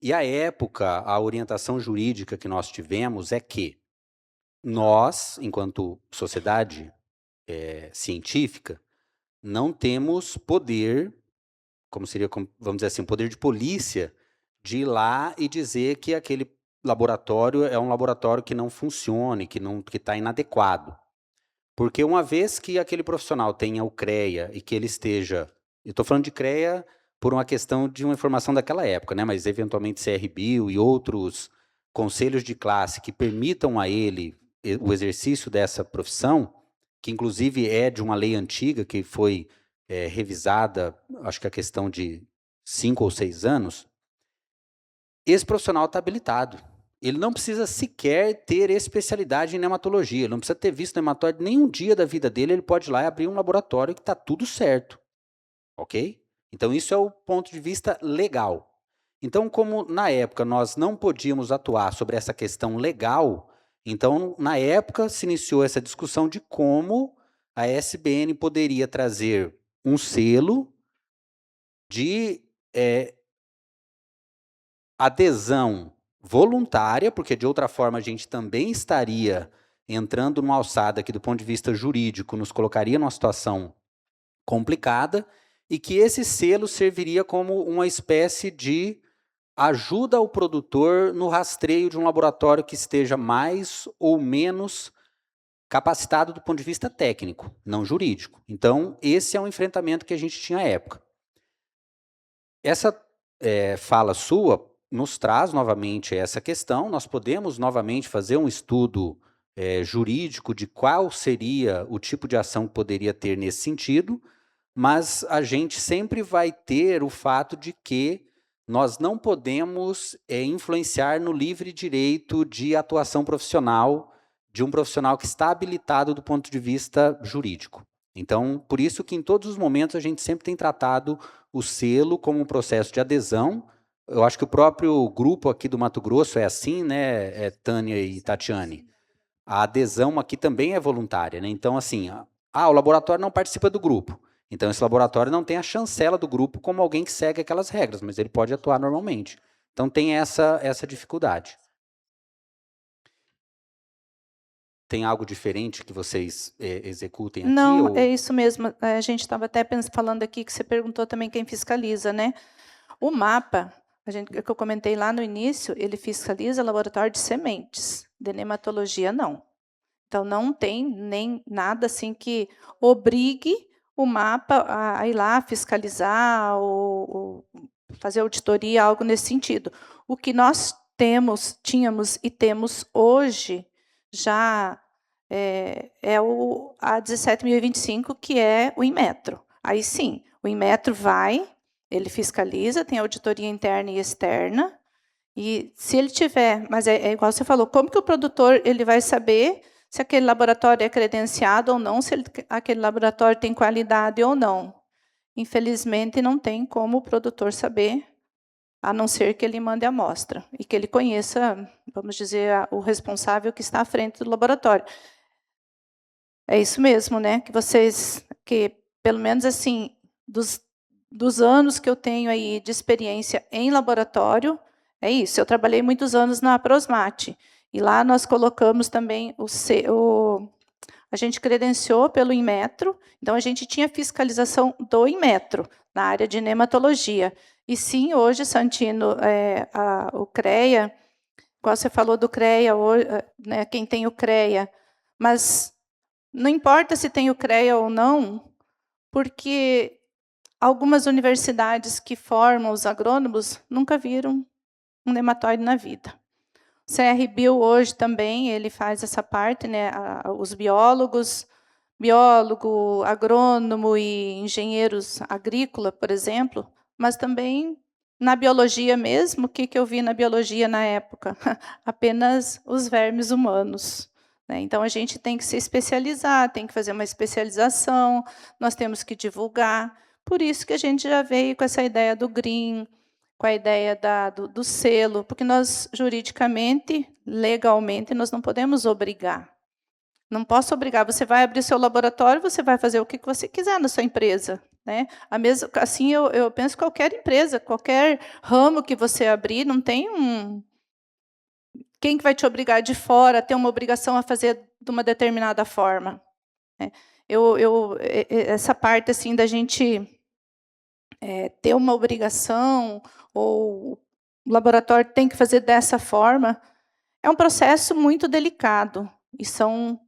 E, à época, a orientação jurídica que nós tivemos é que nós, enquanto sociedade científica, não temos poder, como seria, vamos dizer assim, poder de polícia, de ir lá e dizer que aquele laboratório é um laboratório que não funcione, que está inadequado. Porque uma vez que aquele profissional tenha o CREA e que ele esteja... Eu estou falando de CREA por uma questão de uma informação daquela época, né? Mas eventualmente CRBio e outros conselhos de classe que permitam a ele o exercício dessa profissão, que inclusive é de uma lei antiga que foi revisada, acho que a questão de 5 ou 6 anos, esse profissional está habilitado. Ele não precisa sequer ter especialidade em nematologia, ele não precisa ter visto nematóide nenhum dia da vida dele, ele pode ir lá e abrir um laboratório que está tudo certo, ok? Então, isso é o ponto de vista legal. Então, como na época nós não podíamos atuar sobre essa questão legal, então, na época, se iniciou essa discussão de como a SBN poderia trazer um selo de adesão voluntária, porque de outra forma a gente também estaria entrando numa alçada que, do ponto de vista jurídico, nos colocaria numa situação complicada, e que esse selo serviria como uma espécie de ajuda ao produtor no rastreio de um laboratório que esteja mais ou menos capacitado do ponto de vista técnico, não jurídico. Então, esse é um enfrentamento que a gente tinha à época. Essa fala sua nos traz novamente essa questão. Nós podemos novamente fazer um estudo jurídico de qual seria o tipo de ação que poderia ter nesse sentido, mas a gente sempre vai ter o fato de que nós não podemos influenciar no livre direito de atuação profissional de um profissional que está habilitado do ponto de vista jurídico. Então, por isso que em todos os momentos a gente sempre tem tratado o selo como um processo de adesão. Eu acho que o próprio grupo aqui do Mato Grosso é assim, né, Tânia e Tatiane? A adesão aqui também é voluntária, né? Então, assim, o laboratório não participa do grupo. Então, esse laboratório não tem a chancela do grupo como alguém que segue aquelas regras, mas ele pode atuar normalmente. Então, tem essa dificuldade. Tem algo diferente que vocês executem aqui? Não, ou... é isso mesmo. A gente estava até falando aqui que você perguntou também quem fiscaliza, né? O mapa, que eu comentei lá no início, ele fiscaliza laboratório de sementes, de nematologia não. Então, não tem nem nada assim que obrigue o mapa a ir lá fiscalizar ou fazer auditoria, algo nesse sentido. O que nós tínhamos e temos hoje já a 17.025, que é o Inmetro. Aí sim, o Inmetro ele fiscaliza, tem auditoria interna e externa, e se ele tiver, mas é igual você falou, como que o produtor ele vai saber se aquele laboratório é credenciado ou não, se aquele laboratório tem qualidade ou não? Infelizmente, não tem como o produtor saber, a não ser que ele mande a amostra e que ele conheça, vamos dizer, o responsável que está à frente do laboratório. É isso mesmo, né? Que pelo menos assim, dos anos que eu tenho aí de experiência em laboratório, é isso. Eu trabalhei muitos anos na Prosmate. E lá nós colocamos também a gente credenciou pelo Inmetro, então a gente tinha fiscalização do Inmetro, na área de nematologia. E sim, hoje, Santino, o CREA, igual você falou do CREA, né, quem tem o CREA, mas não importa se tem o CREA ou não, porque algumas universidades que formam os agrônomos nunca viram um nematóide na vida. O CRBio hoje também, ele faz essa parte, né, os biólogo, agrônomo e engenheiros agrícola, por exemplo, mas também na biologia mesmo, o que eu vi na biologia na época? Apenas os vermes humanos. Né? Então, a gente tem que se especializar, tem que fazer uma especialização, nós temos que divulgar. Por isso que a gente já veio com essa ideia do green, com a ideia do selo, porque nós, juridicamente, legalmente, nós não podemos obrigar. Não posso obrigar, você vai abrir seu laboratório, você vai fazer o que você quiser na sua empresa. Né? Assim, eu penso que qualquer empresa, qualquer ramo que você abrir, não tem quem que vai te obrigar de fora a ter uma obrigação a fazer de uma determinada forma. Né? Essa parte assim, da gente ter uma obrigação, ou o laboratório tem que fazer dessa forma, é um processo muito delicado, e são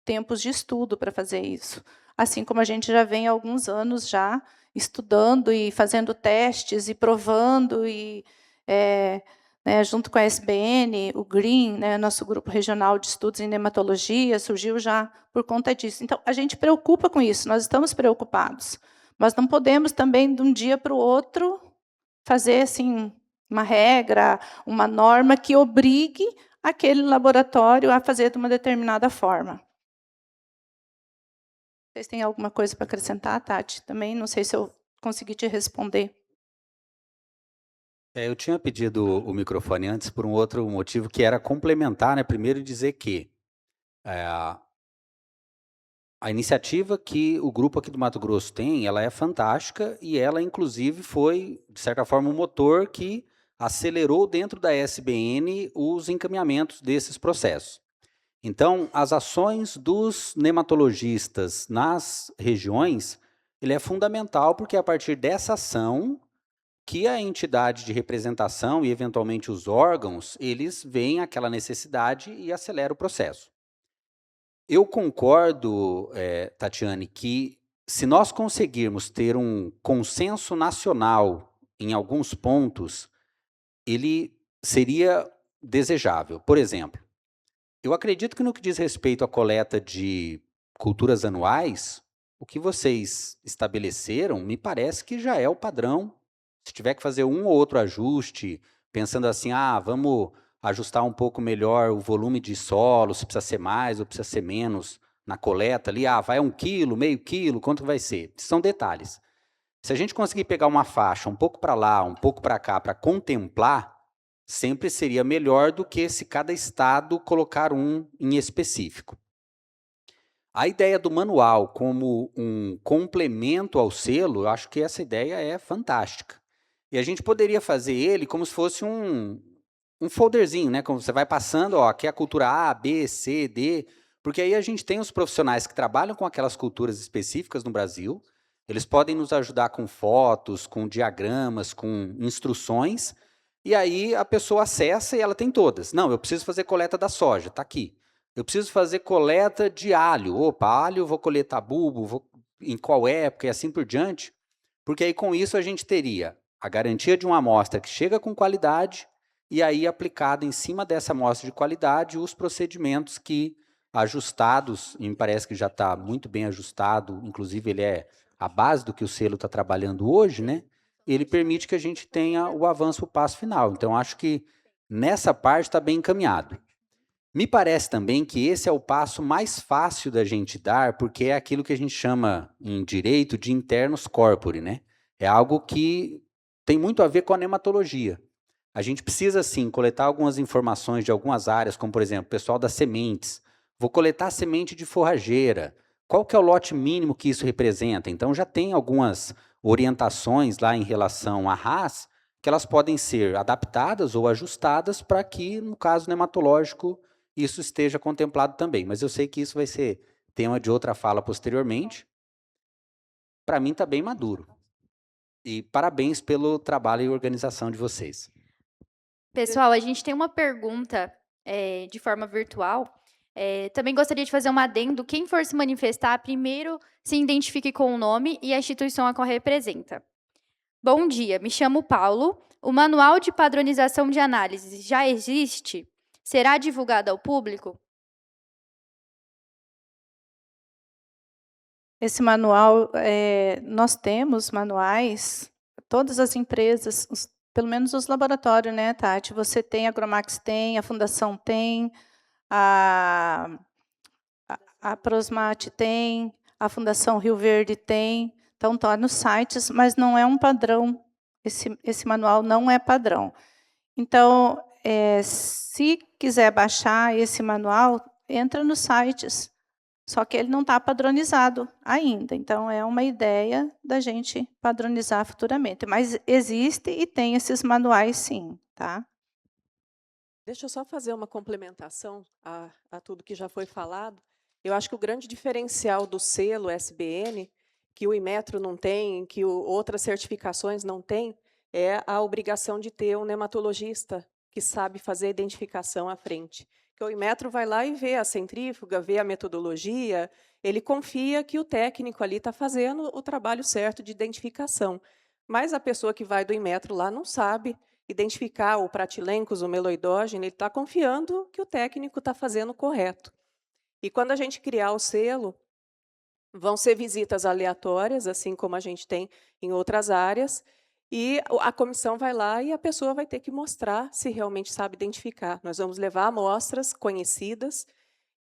tempos de estudo para fazer isso. Assim como a gente já vem há alguns anos já estudando e fazendo testes e provando, e né, junto com a SBN, o GREEN, né, nosso grupo regional de estudos em nematologia, surgiu já por conta disso. Então, a gente preocupa com isso, nós estamos preocupados. Mas não podemos também, de um dia para o outro, fazer assim, uma regra, uma norma que obrigue aquele laboratório a fazer de uma determinada forma. Vocês têm alguma coisa para acrescentar, Tati? Também não sei se eu conseguir te responder. Eu tinha pedido o microfone antes por um outro motivo, que era complementar, né? Primeiro dizer que a iniciativa que o grupo aqui do Mato Grosso tem, ela é fantástica e ela, inclusive, foi, de certa forma, um motor que acelerou dentro da SBN os encaminhamentos desses processos. Então, as ações dos nematologistas nas regiões, ele é fundamental porque é a partir dessa ação que a entidade de representação e, eventualmente, os órgãos, eles veem aquela necessidade e aceleram o processo. Eu concordo, Tatiane, que se nós conseguirmos ter um consenso nacional em alguns pontos, ele seria desejável. Por exemplo, eu acredito que no que diz respeito à coleta de culturas anuais, o que vocês estabeleceram me parece que já é o padrão. Se tiver que fazer um ou outro ajuste, pensando assim, vamos ajustar um pouco melhor o volume de solo, se precisa ser mais ou precisa ser menos na coleta ali, vai 1 quilo, meio quilo, quanto vai ser? São detalhes. Se a gente conseguir pegar uma faixa um pouco para lá, um pouco para cá, para contemplar, sempre seria melhor do que se cada estado colocar um em específico. A ideia do manual como um complemento ao selo, eu acho que essa ideia é fantástica. E a gente poderia fazer ele como se fosse um folderzinho, né? Como você vai passando, aqui é a cultura A, B, C, D, porque aí a gente tem os profissionais que trabalham com aquelas culturas específicas no Brasil, eles podem nos ajudar com fotos, com diagramas, com instruções, e aí a pessoa acessa e ela tem todas. Não, eu preciso fazer coleta da soja, está aqui. Eu preciso fazer coleta de alho. Opa, alho, vou coletar bulbo, em qual época e assim por diante, porque aí com isso a gente teria a garantia de uma amostra que chega com qualidade e aí aplicado em cima dessa amostra de qualidade os procedimentos que ajustados, e me parece que já está muito bem ajustado, inclusive ele é a base do que o selo está trabalhando hoje, né? Ele permite que a gente tenha o avanço para o passo final. Então, acho que nessa parte está bem encaminhado. Me parece também que esse é o passo mais fácil da gente dar, porque é aquilo que a gente chama em direito de internos corpore, né? É algo que tem muito a ver com a nematologia. A gente precisa, sim, coletar algumas informações de algumas áreas, como, por exemplo, o pessoal das sementes. Vou coletar semente de forrageira. Qual que é o lote mínimo que isso representa? Então, já tem algumas orientações lá em relação à RAS, que elas podem ser adaptadas ou ajustadas para que, no caso nematológico, isso esteja contemplado também. Mas eu sei que isso vai ser tema de outra fala posteriormente. Para mim está bem maduro. E parabéns pelo trabalho e organização de vocês. Pessoal, a gente tem uma pergunta de forma virtual. Também gostaria de fazer um adendo. Quem for se manifestar, primeiro se identifique com o nome e a instituição a qual representa. Bom dia, me chamo Paulo. O Manual de Padronização de Análises já existe? Será divulgado ao público? Esse manual, nós temos manuais, todas as empresas, pelo menos os laboratórios, né, Tati? Você tem, a Agromax tem, a Fundação tem, a Prosmate tem, a Fundação Rio Verde tem. Então, está nos sites, mas não é um padrão. Esse manual não é padrão. Então, se quiser baixar esse manual, entra nos sites. Só que ele não está padronizado ainda. Então, é uma ideia da gente padronizar futuramente. Mas existe e tem esses manuais, sim. Tá? Deixa eu só fazer uma complementação a tudo que já foi falado. Eu acho que o grande diferencial do selo SBN, que o Inmetro não tem, que outras certificações não têm, é a obrigação de ter um nematologista que sabe fazer a identificação à frente. Que o Inmetro vai lá e vê a centrífuga, vê a metodologia, ele confia que o técnico ali está fazendo o trabalho certo de identificação. Mas a pessoa que vai do Inmetro lá não sabe identificar o pratilencos, o meloidógeno, ele está confiando que o técnico está fazendo o correto. E quando a gente criar o selo, vão ser visitas aleatórias, assim como a gente tem em outras áreas, e a comissão vai lá e a pessoa vai ter que mostrar se realmente sabe identificar. Nós vamos levar amostras conhecidas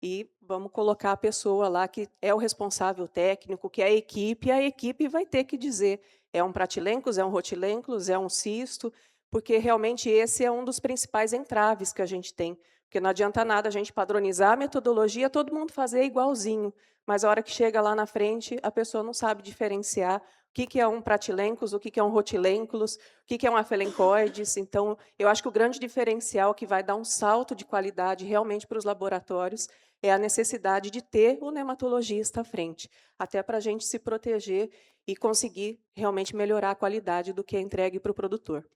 e vamos colocar a pessoa lá que é o responsável técnico, que é a equipe vai ter que dizer, é um pratilencos, é um rotilencos, é um cisto, porque realmente esse é um dos principais entraves que a gente tem. Porque não adianta nada a gente padronizar a metodologia, todo mundo fazer igualzinho, mas a hora que chega lá na frente, a pessoa não sabe diferenciar o que é um pratilencos, o que é um rotilencos, o que é um afelencoides. Então, eu acho que o grande diferencial que vai dar um salto de qualidade realmente para os laboratórios é a necessidade de ter o nematologista à frente, até para a gente se proteger e conseguir realmente melhorar a qualidade do que é entregue para o produtor.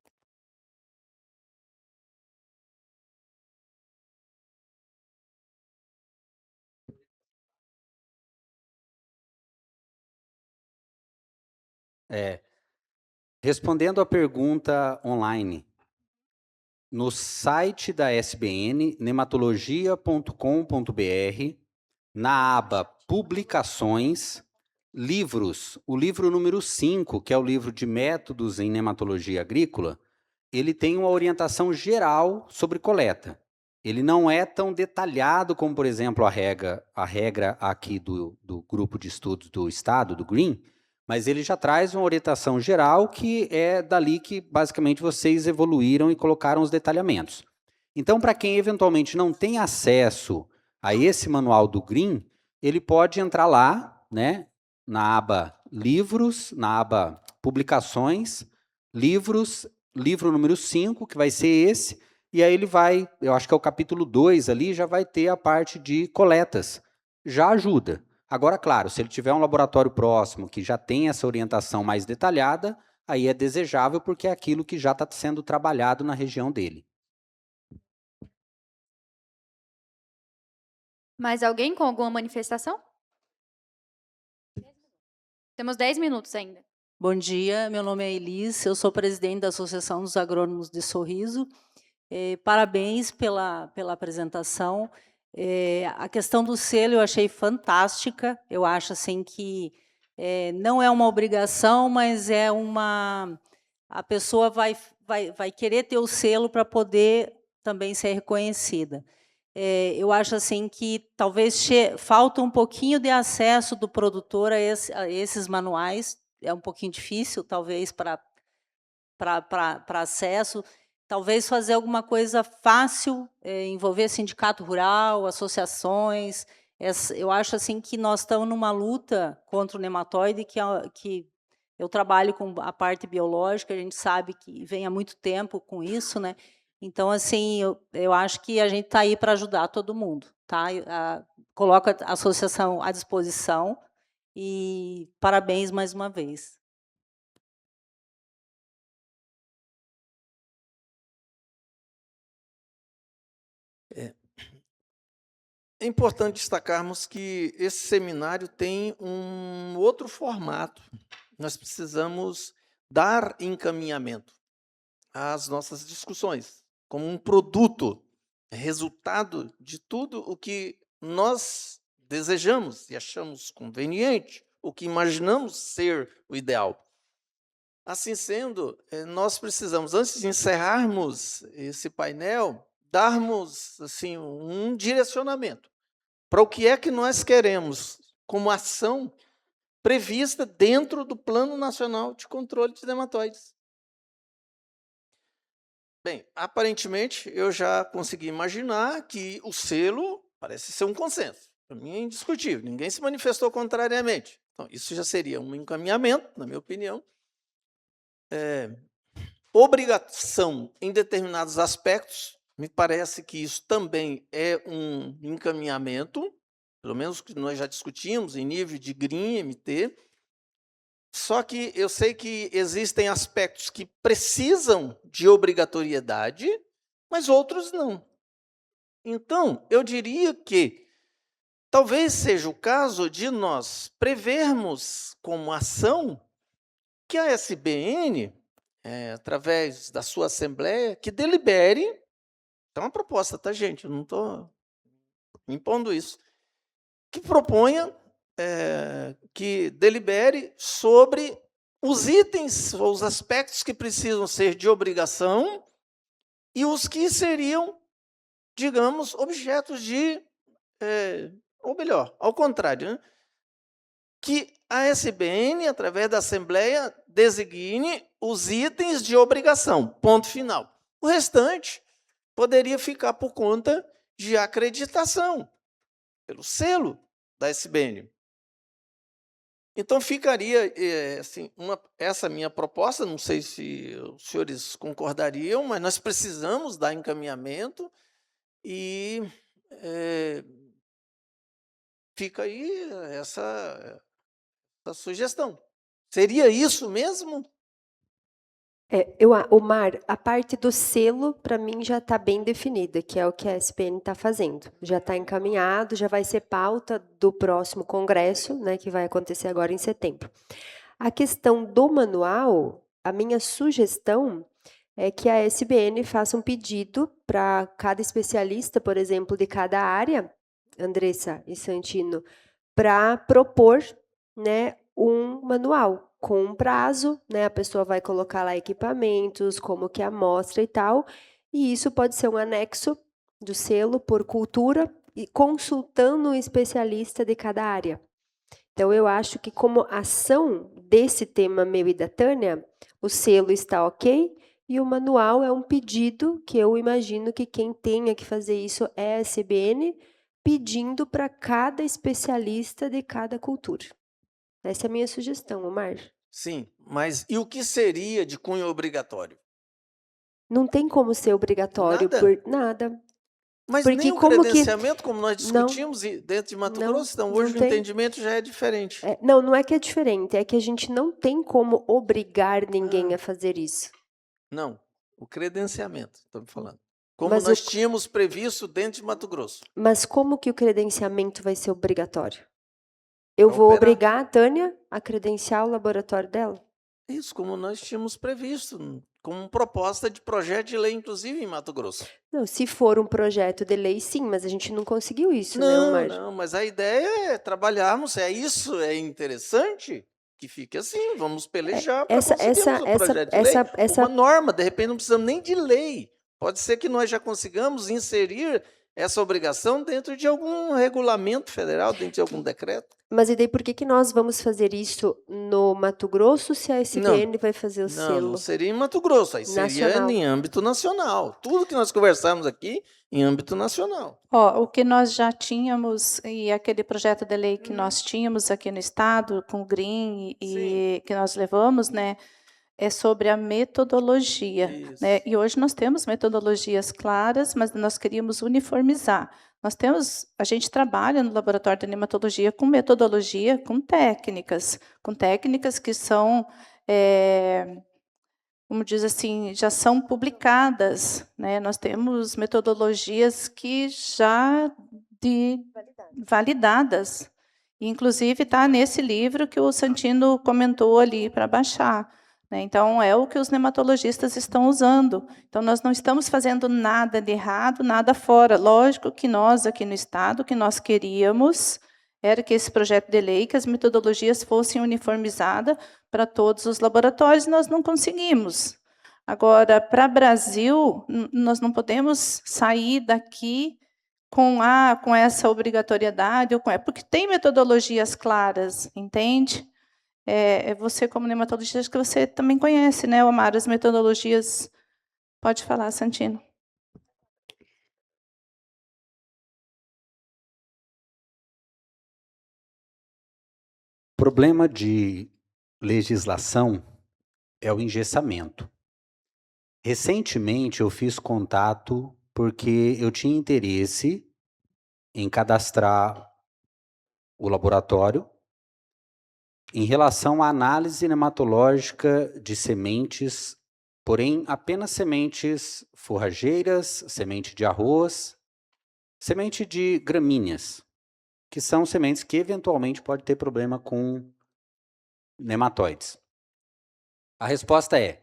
Respondendo à pergunta online, no site da SBN, nematologia.com.br, na aba Publicações, Livros, o livro número 5, que é o livro de métodos em nematologia agrícola, ele tem uma orientação geral sobre coleta. Ele não é tão detalhado como, por exemplo, a regra aqui do grupo de estudos do Estado, do GREEN, mas ele já traz uma orientação geral que é dali que, basicamente, vocês evoluíram e colocaram os detalhamentos. Então, para quem eventualmente não tem acesso a esse manual do GREEN, ele pode entrar lá, né, na aba Livros, na aba Publicações, Livros, livro número 5, que vai ser esse, e aí ele vai, eu acho que é o capítulo 2 ali, já vai ter a parte de coletas. Já ajuda. Agora, claro, se ele tiver um laboratório próximo que já tem essa orientação mais detalhada, aí é desejável porque é aquilo que já está sendo trabalhado na região dele. Mais alguém com alguma manifestação? Temos 10 minutos ainda. Bom dia, meu nome é Elis, eu sou presidente da Associação dos Agrônomos de Sorriso. Parabéns pela apresentação. A questão do selo eu achei fantástica. Eu acho assim que não é uma obrigação, mas é uma... A pessoa vai querer ter o selo para poder também ser reconhecida. Eu acho assim que talvez falta um pouquinho de acesso do produtor a esses manuais. É um pouquinho difícil, talvez, para acesso. Talvez fazer alguma coisa fácil, envolver sindicato rural, associações. Eu acho assim que nós estamos numa luta contra o nematóide, que eu trabalho com a parte biológica, a gente sabe que vem há muito tempo com isso, né? Então, assim, eu acho que a gente está aí para ajudar todo mundo, tá? Coloco a associação à disposição e parabéns mais uma vez. É importante destacarmos que esse seminário tem um outro formato. Nós precisamos dar encaminhamento às nossas discussões, como um produto, resultado de tudo o que nós desejamos e achamos conveniente, o que imaginamos ser o ideal. Assim sendo, nós precisamos, antes de encerrarmos esse painel, darmos assim, um direcionamento para o que é que nós queremos como ação prevista dentro do Plano Nacional de Controle de Nematóides. Bem, aparentemente, eu já consegui imaginar que o selo parece ser um consenso. Para mim é indiscutível, ninguém se manifestou contrariamente. Então, isso já seria um encaminhamento, na minha opinião. Obrigação em determinados aspectos, me parece que isso também é um encaminhamento, pelo menos que nós já discutimos em nível de GREEN, MT. Só que eu sei que existem aspectos que precisam de obrigatoriedade, mas outros não. Então, eu diria que talvez seja o caso de nós prevermos como ação que a SBN, através da sua assembleia, que delibere, é uma proposta, tá, gente? Eu não estou impondo isso, que proponha, que delibere sobre os itens ou os aspectos que precisam ser de obrigação e os que seriam, digamos, objetos de, ou melhor, ao contrário, né? Que a SBN, através da Assembleia, designe os itens de obrigação, ponto final. O restante poderia ficar por conta de acreditação, pelo selo da SBN. Então, ficaria assim, essa minha proposta, não sei se os senhores concordariam, mas nós precisamos dar encaminhamento e fica aí essa sugestão. Seria isso mesmo? Omar, a parte do selo, para mim, já está bem definida, que é o que a SBN está fazendo. Já está encaminhado, já vai ser pauta do próximo congresso, né, que vai acontecer agora em setembro. A questão do manual, a minha sugestão é que a SBN faça um pedido para cada especialista, por exemplo, de cada área, Andressa e Santino, para propor, né, um manual com um prazo, né? A pessoa vai colocar lá equipamentos, como que é a amostra e tal, e isso pode ser um anexo do selo por cultura e consultando um especialista de cada área. Então, eu acho que como ação desse tema meu e da Tânia, o selo está ok, e o manual é um pedido que eu imagino que quem tenha que fazer isso é a SBN, pedindo para cada especialista de cada cultura. Essa é a minha sugestão, Omar. Sim, mas e o que seria de cunho obrigatório? Não tem como ser obrigatório Nada? por nada. Mas Porque nem o como que- credenciamento, como nós discutimos dentro de Mato não, Grosso, então não hoje o tem. entendimento já é diferente. Não é que é diferente, é que a gente não tem como obrigar ninguém a fazer isso. Não, o credenciamento, estamos falando. Como Mas nós tínhamos previsto dentro de Mato Grosso. Mas como que o credenciamento vai ser obrigatório? Eu Pra vou operar. obrigar a Tânia a credenciar o laboratório dela? Isso, como nós tínhamos previsto, como proposta de projeto de lei, inclusive em Mato Grosso. Não, se for um projeto de lei, sim, mas a gente não conseguiu isso, né, Não, Omar? não, mas a ideia é trabalharmos, é interessante que fique assim, vamos pelejar para conseguirmos um projeto de lei, uma norma, de repente não precisamos nem de lei, pode ser que nós já consigamos inserir essa obrigação dentro de algum regulamento federal, dentro de algum decreto. Mas e daí por que nós vamos fazer isso no Mato Grosso se a SBN vai fazer o selo? Não seria em Mato Grosso, aí seria Nacional. em âmbito nacional. Tudo que nós conversamos aqui em âmbito nacional. Ó, o que nós já tínhamos, e aquele projeto de lei que nós tínhamos aqui no Estado, com o Green, e que nós levamos, né, é sobre a metodologia. Né? E hoje nós temos metodologias claras, mas nós queríamos uniformizar. A gente trabalha no laboratório de nematologia com metodologia, com técnicas que são, como diz assim, já são publicadas. Né? Nós temos metodologias que já validadas. Inclusive está nesse livro que o Santino comentou ali para baixar. Né? Então, é o que os nematologistas estão usando. Então, nós não estamos fazendo nada de errado, nada fora. Lógico que nós, aqui no Estado, o que nós queríamos era que esse projeto de lei, que as metodologias fossem uniformizadas para todos os laboratórios, e nós não conseguimos. Agora, para o Brasil, nós não podemos sair daqui com essa obrigatoriedade, porque tem metodologias claras, entende? Você, como nematologista, acho que você também conhece, né, Omar, as metodologias. Pode falar, Santino. O problema de legislação é o engessamento. Recentemente, eu fiz contato porque eu tinha interesse em cadastrar o laboratório em relação à análise nematológica de sementes, porém apenas sementes forrageiras, semente de arroz, semente de gramíneas, que são sementes que eventualmente podem ter problema com nematóides. A resposta é: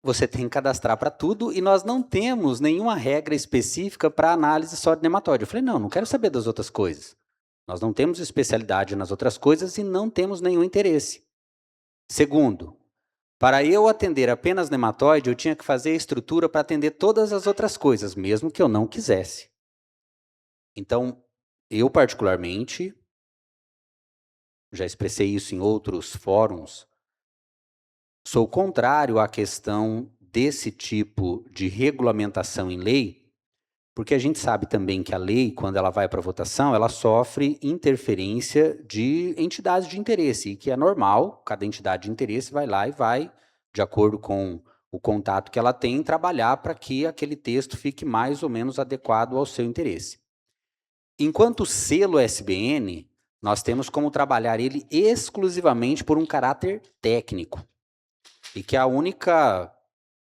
você tem que cadastrar para tudo e nós não temos nenhuma regra específica para análise só de nematóide. Eu falei, não quero saber das outras coisas. Nós não temos especialidade nas outras coisas e não temos nenhum interesse. Segundo, para eu atender apenas nematóide, eu tinha que fazer a estrutura para atender todas as outras coisas, mesmo que eu não quisesse. Então, eu particularmente já expressei isso em outros fóruns, sou contrário à questão desse tipo de regulamentação em lei, porque a gente sabe também que a lei, quando ela vai para votação, ela sofre interferência de entidades de interesse, e que é normal, cada entidade de interesse vai lá e vai, de acordo com o contato que ela tem, trabalhar para que aquele texto fique mais ou menos adequado ao seu interesse. Enquanto o selo SBN, nós temos como trabalhar ele exclusivamente por um caráter técnico, e que a única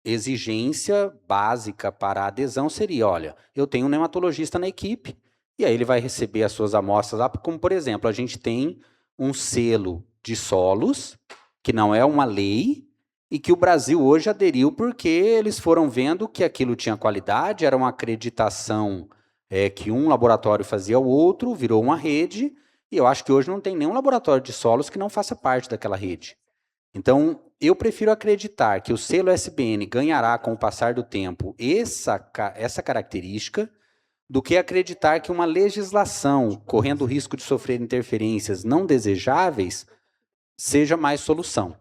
exigência básica para a adesão seria, olha, eu tenho um nematologista na equipe, e aí ele vai receber as suas amostras lá, como, por exemplo, a gente tem um selo de solos, que não é uma lei, e que o Brasil hoje aderiu porque eles foram vendo que aquilo tinha qualidade, era uma acreditação que um laboratório fazia ao outro, virou uma rede, e eu acho que hoje não tem nenhum laboratório de solos que não faça parte daquela rede. Então, eu prefiro acreditar que o selo SBN ganhará, com o passar do tempo, essa característica, do que acreditar que uma legislação, correndo o risco de sofrer interferências não desejáveis, seja mais solução.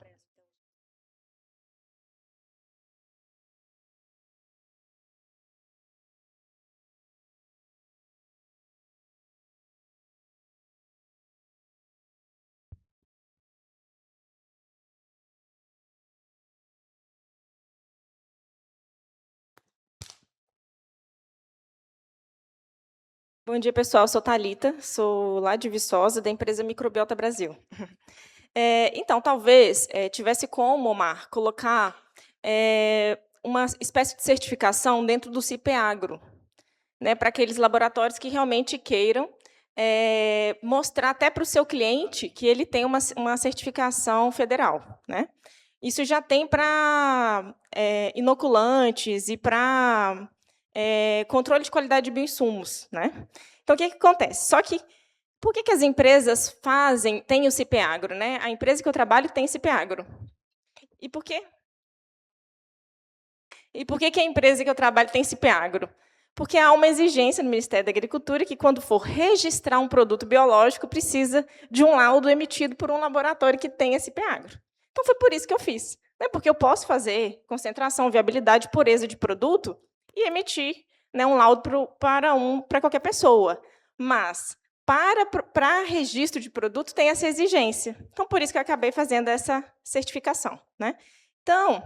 Bom dia, pessoal. Sou Thalita, sou lá de Viçosa, da empresa Microbiota Brasil. Então, talvez tivesse como, Omar, colocar uma espécie de certificação dentro do CIPEAGRO, né, para aqueles laboratórios que realmente queiram mostrar até para o seu cliente que ele tem uma certificação federal, né? Isso já tem para inoculantes e para controle de qualidade de bioinsumos, né? Então, o que acontece? Só que, por que as empresas têm o CIPEAGRO, né? A empresa que eu trabalho tem CIPEAGRO. E por quê? E por que a empresa que eu trabalho tem CIPEAGRO? Porque há uma exigência no Ministério da Agricultura que, quando for registrar um produto biológico, precisa de um laudo emitido por um laboratório que tenha CIPEAGRO. Então, foi por isso que eu fiz, né? Porque eu posso fazer concentração, viabilidade, pureza de produto e emitir, né, um laudo para qualquer pessoa. Mas, para registro de produto, tem essa exigência. Então, por isso que eu acabei fazendo essa certificação, né? Então,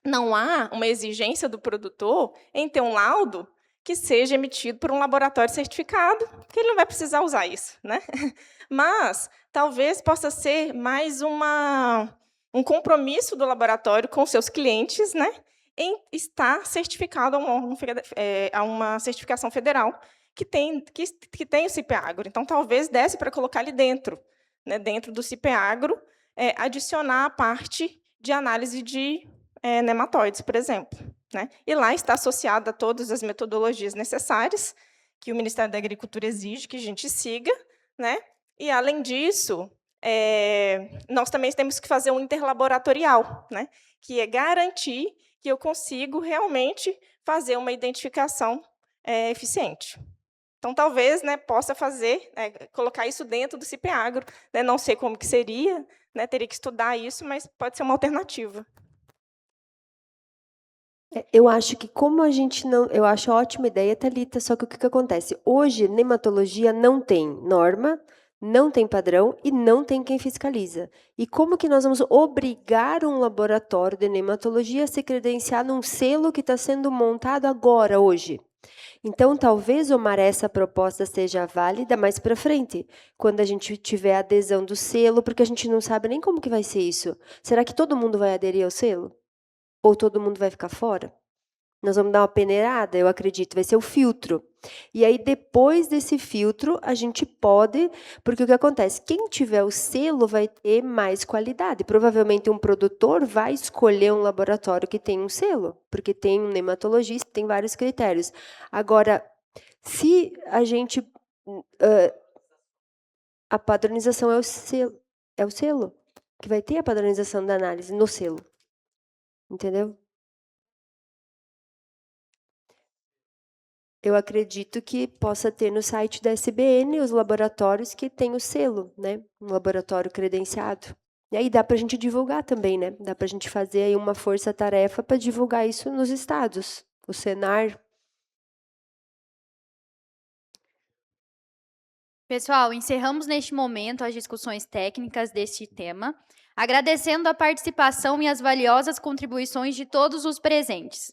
não há uma exigência do produtor em ter um laudo que seja emitido por um laboratório certificado, que ele não vai precisar usar isso, né? Mas talvez possa ser mais um compromisso do laboratório com seus clientes, né, em estar certificado a uma certificação federal que tem o CIPEAGRO. Então, talvez desse para colocar ali dentro, né, dentro do CIPEAGRO, adicionar a parte de análise de nematóides, por exemplo, né? E lá está associada a todas as metodologias necessárias que o Ministério da Agricultura exige que a gente siga, né? E, além disso, nós também temos que fazer um interlaboratorial, né? Que é garantir que eu consigo realmente fazer uma identificação eficiente. Então, talvez, né, possa colocar isso dentro do CIPEAGRO, né? Não sei como que seria, né? Teria que estudar isso, mas pode ser uma alternativa. Eu acho que como a gente não... Eu acho ótima ideia, Thalita, só que o que acontece? Hoje, nematologia não tem norma, não tem padrão e não tem quem fiscaliza. E como que nós vamos obrigar um laboratório de nematologia a se credenciar num selo que está sendo montado agora, hoje? Então, talvez, Omar, essa proposta seja válida mais para frente, quando a gente tiver a adesão do selo, porque a gente não sabe nem como que vai ser isso. Será que todo mundo vai aderir ao selo? Ou todo mundo vai ficar fora? Nós vamos dar uma peneirada, eu acredito, vai ser o filtro. E aí, depois desse filtro, a gente pode... Porque o que acontece? Quem tiver o selo vai ter mais qualidade. Provavelmente, um produtor vai escolher um laboratório que tem um selo, porque tem um nematologista, tem vários critérios. Agora, se a gente... a padronização é o selo, que vai ter a padronização da análise no selo. Entendeu? Eu acredito que possa ter no site da SBN os laboratórios que têm o selo, né? Um laboratório credenciado. E aí dá para a gente divulgar também, né? Dá para a gente fazer aí uma força-tarefa para divulgar isso nos estados. O Senar. Pessoal, encerramos neste momento as discussões técnicas deste tema, agradecendo a participação e as valiosas contribuições de todos os presentes.